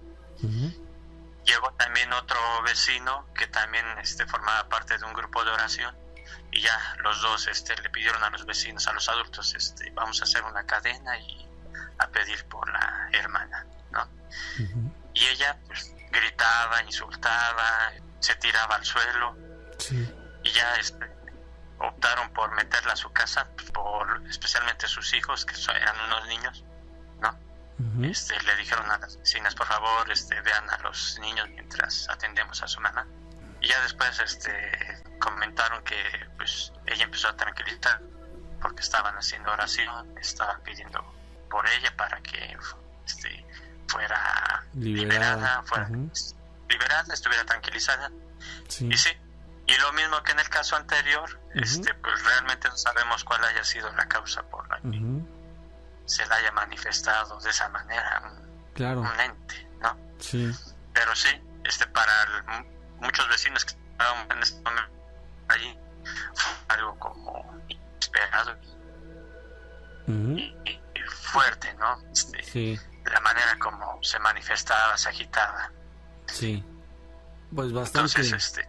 Uh-huh. Llegó también otro vecino que también formaba parte de un grupo de oración y ya los dos le pidieron a los vecinos, a los adultos, vamos a hacer una cadena y a pedir por la hermana, ¿no? Uh-huh. Y ella pues gritaba, insultaba, se tiraba al suelo. Sí. Y ya optaron por meterla a su casa, especialmente sus hijos, que eran unos niños, ¿no? Uh-huh. Le dijeron a las vecinas, por favor, vean a los niños mientras atendemos a su mamá. Y ya después comentaron que pues ella empezó a tranquilizar porque estaban haciendo oración, estaban pidiendo por ella para que fuera liberada, uh-huh, liberada, estuviera tranquilizada. Sí. Y sí, y lo mismo que en el caso anterior, uh-huh, pues realmente no sabemos cuál haya sido la causa por la que uh-huh se la haya manifestado de esa manera, un ente, ¿no? Sí. Pero sí, para muchos vecinos que estaban en este momento allí, fue algo como inesperado uh-huh y fuerte, ¿no? Sí. La manera como se manifestaba, se agitaba. Sí. Pues bastante. Entonces,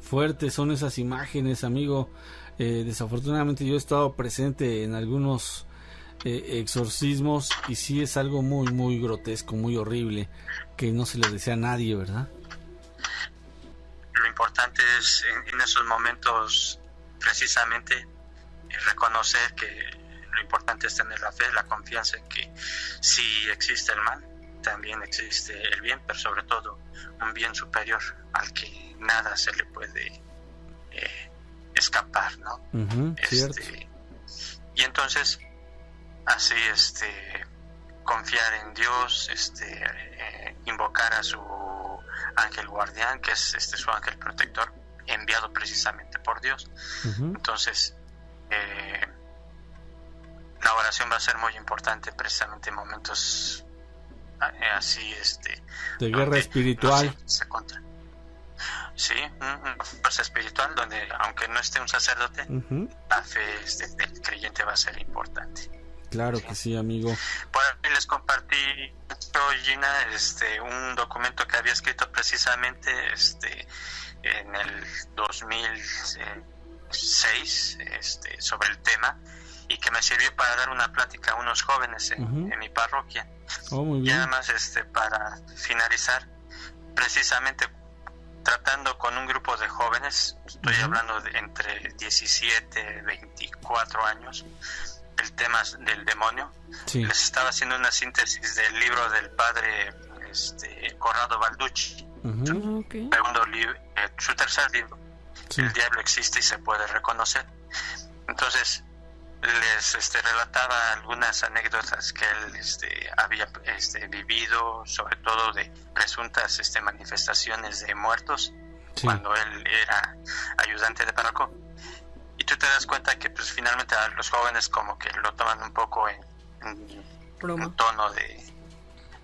fuertes son esas imágenes, amigo. Desafortunadamente yo he estado presente en algunos exorcismos y sí es algo muy, muy grotesco, muy horrible, que no se le desea a nadie, ¿verdad? Lo importante es en esos momentos precisamente reconocer que lo importante es tener la fe, la confianza en que sí existe el mal, también existe el bien, pero sobre todo un bien superior al que nada se le puede escapar, ¿no? Uh-huh, cierto. Y entonces así confiar en Dios, invocar a su ángel guardián, que es su ángel protector, enviado precisamente por Dios. Uh-huh. Entonces la oración va a ser muy importante precisamente en momentos así de guerra espiritual. Se contra. Sí, una fuerza espiritual donde aunque no esté un sacerdote, uh-huh, la fe del creyente va a ser importante. Claro que sí, amigo. Por ahí les compartí, Gina, un documento que había escrito precisamente en el 2006 sobre el tema y que me sirvió para dar una plática a unos jóvenes uh-huh en mi parroquia. Oh, muy bien. Y además para finalizar, precisamente tratando con un grupo de jóvenes, estoy uh-huh hablando de entre 17 y 24 años, el tema del demonio. Sí. Les estaba haciendo una síntesis del libro del padre Corrado Balducci, uh-huh, okay, segundo libro, su tercer libro, sí, El diablo existe y se puede reconocer. Entonces les relataba algunas anécdotas que él había vivido, sobre todo de presuntas manifestaciones de muertos, sí, cuando él era ayudante de párroco. Y tú te das cuenta que pues finalmente a los jóvenes como que lo toman un poco en un tono de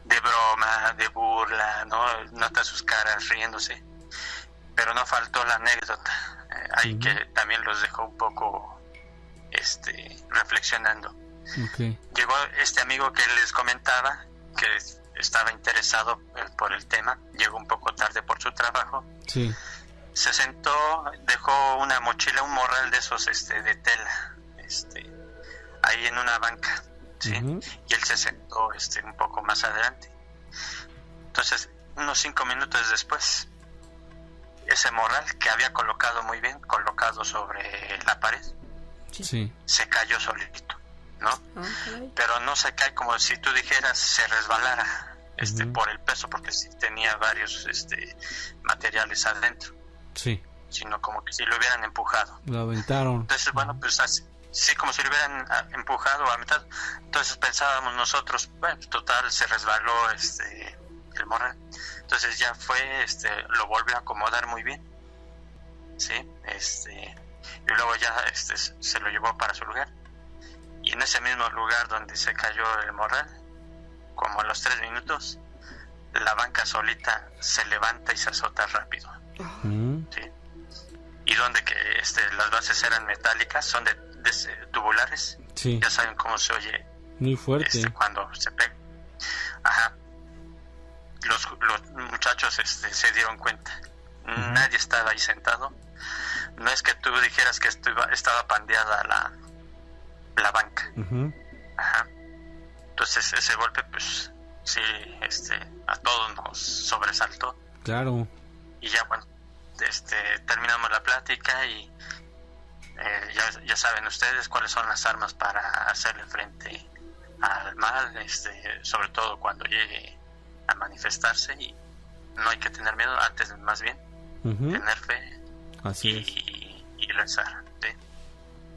broma, de burla, ¿no? Notas sus caras riéndose, pero no faltó la anécdota ahí uh-huh que también los dejó un poco reflexionando. Okay. Llegó este amigo que les comentaba que estaba interesado por el tema, llegó un poco tarde por su trabajo. Sí. Se sentó, dejó una mochila, un morral de esos de tela, ahí en una banca, ¿sí? Uh-huh. Y él se sentó un poco más adelante. Entonces, unos 5 minutos después, ese morral que había colocado muy bien, colocado sobre la pared, sí, se cayó solito, ¿no? Pero no se cae como si tú dijeras se resbalara por el peso, porque sí tenía varios materiales adentro. Sí. Sino como que si lo hubieran empujado. Lo aventaron. Entonces, bueno, pues así, sí, como si lo hubieran empujado o aventado. Entonces pensábamos nosotros, bueno, total, se resbaló el morral. Entonces ya fue, lo volvió a acomodar muy bien. Sí, y luego ya se lo llevó para su lugar. Y en ese mismo lugar donde se cayó el morral, como a los 3 minutos, la banca solita se levanta y se azota rápido. Sí. Y donde que las bases eran metálicas, son de tubulares. Sí. Ya saben cómo se oye. Muy fuerte. Cuando se pega. Ajá. Los muchachos se dieron cuenta. Nadie estaba ahí sentado. No es que tú dijeras que estaba pandeada la banca. Ajá. Entonces ese golpe, pues sí, a todos nos sobresaltó. Claro. Y ya, bueno, terminamos la plática y ya saben ustedes cuáles son las armas para hacerle frente al mal, sobre todo cuando llegue a manifestarse, y no hay que tener miedo, antes más bien tener fe. Así y rezar, ¿sí?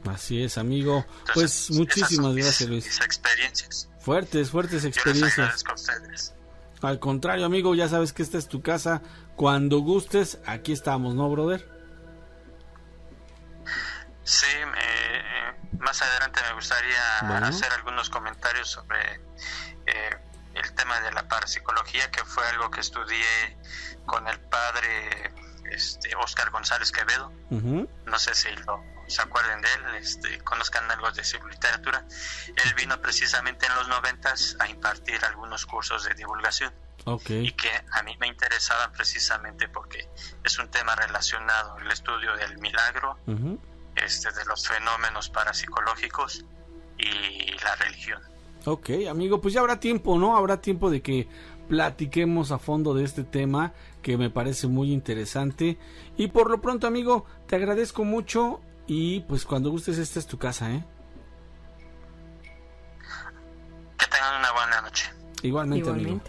Así es, amigo. Entonces, pues muchísimas gracias, Luis. Mis experiencias. Fuertes experiencias. Yo les agradezco a ustedes. Al contrario, amigo, ya sabes que esta es tu casa. Cuando gustes, aquí estamos, ¿no, brother? Sí, más adelante me gustaría hacer algunos comentarios sobre el tema de la parapsicología, que fue algo que estudié con el padre Óscar González Quevedo. No sé si se acuerden de él, conozcan algo de su literatura. Él vino precisamente en los 90s a impartir algunos cursos de divulgación. Y que a mí me interesaban precisamente porque es un tema relacionado al estudio del milagro, de los fenómenos parapsicológicos y la religión. Ok, amigo, pues ya habrá tiempo, ¿no? Habrá tiempo de que platiquemos a fondo de este tema, que me parece muy interesante. Y por lo pronto, amigo, te agradezco mucho y pues cuando gustes, esta es tu casa, ¿eh? Que tengan una buena noche. Igualmente. Amigo.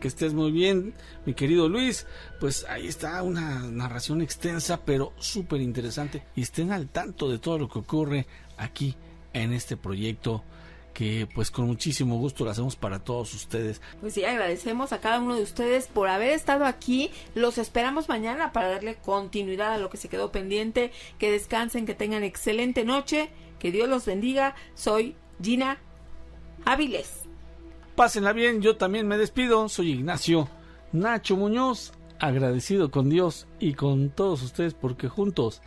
Que estés muy bien, mi querido Luis. Pues ahí está una narración extensa, pero súper interesante. Y estén al tanto de todo lo que ocurre aquí en este proyecto, que pues con muchísimo gusto lo hacemos para todos ustedes. Pues sí, agradecemos a cada uno de ustedes por haber estado aquí. Los esperamos mañana para darle continuidad a lo que se quedó pendiente. Que descansen, que tengan excelente noche, que Dios los bendiga. Soy Gina Áviles. Pásenla bien, yo también me despido. Soy Ignacio Nacho Muñoz, agradecido con Dios y con todos ustedes porque juntos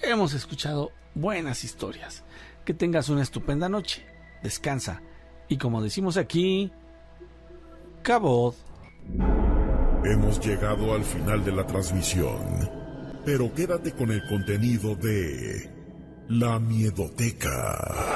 hemos escuchado buenas historias. Que tengas una estupenda noche. Descansa. Y como decimos aquí, Cabot. Hemos llegado al final de la transmisión, pero quédate con el contenido de La Miedoteca.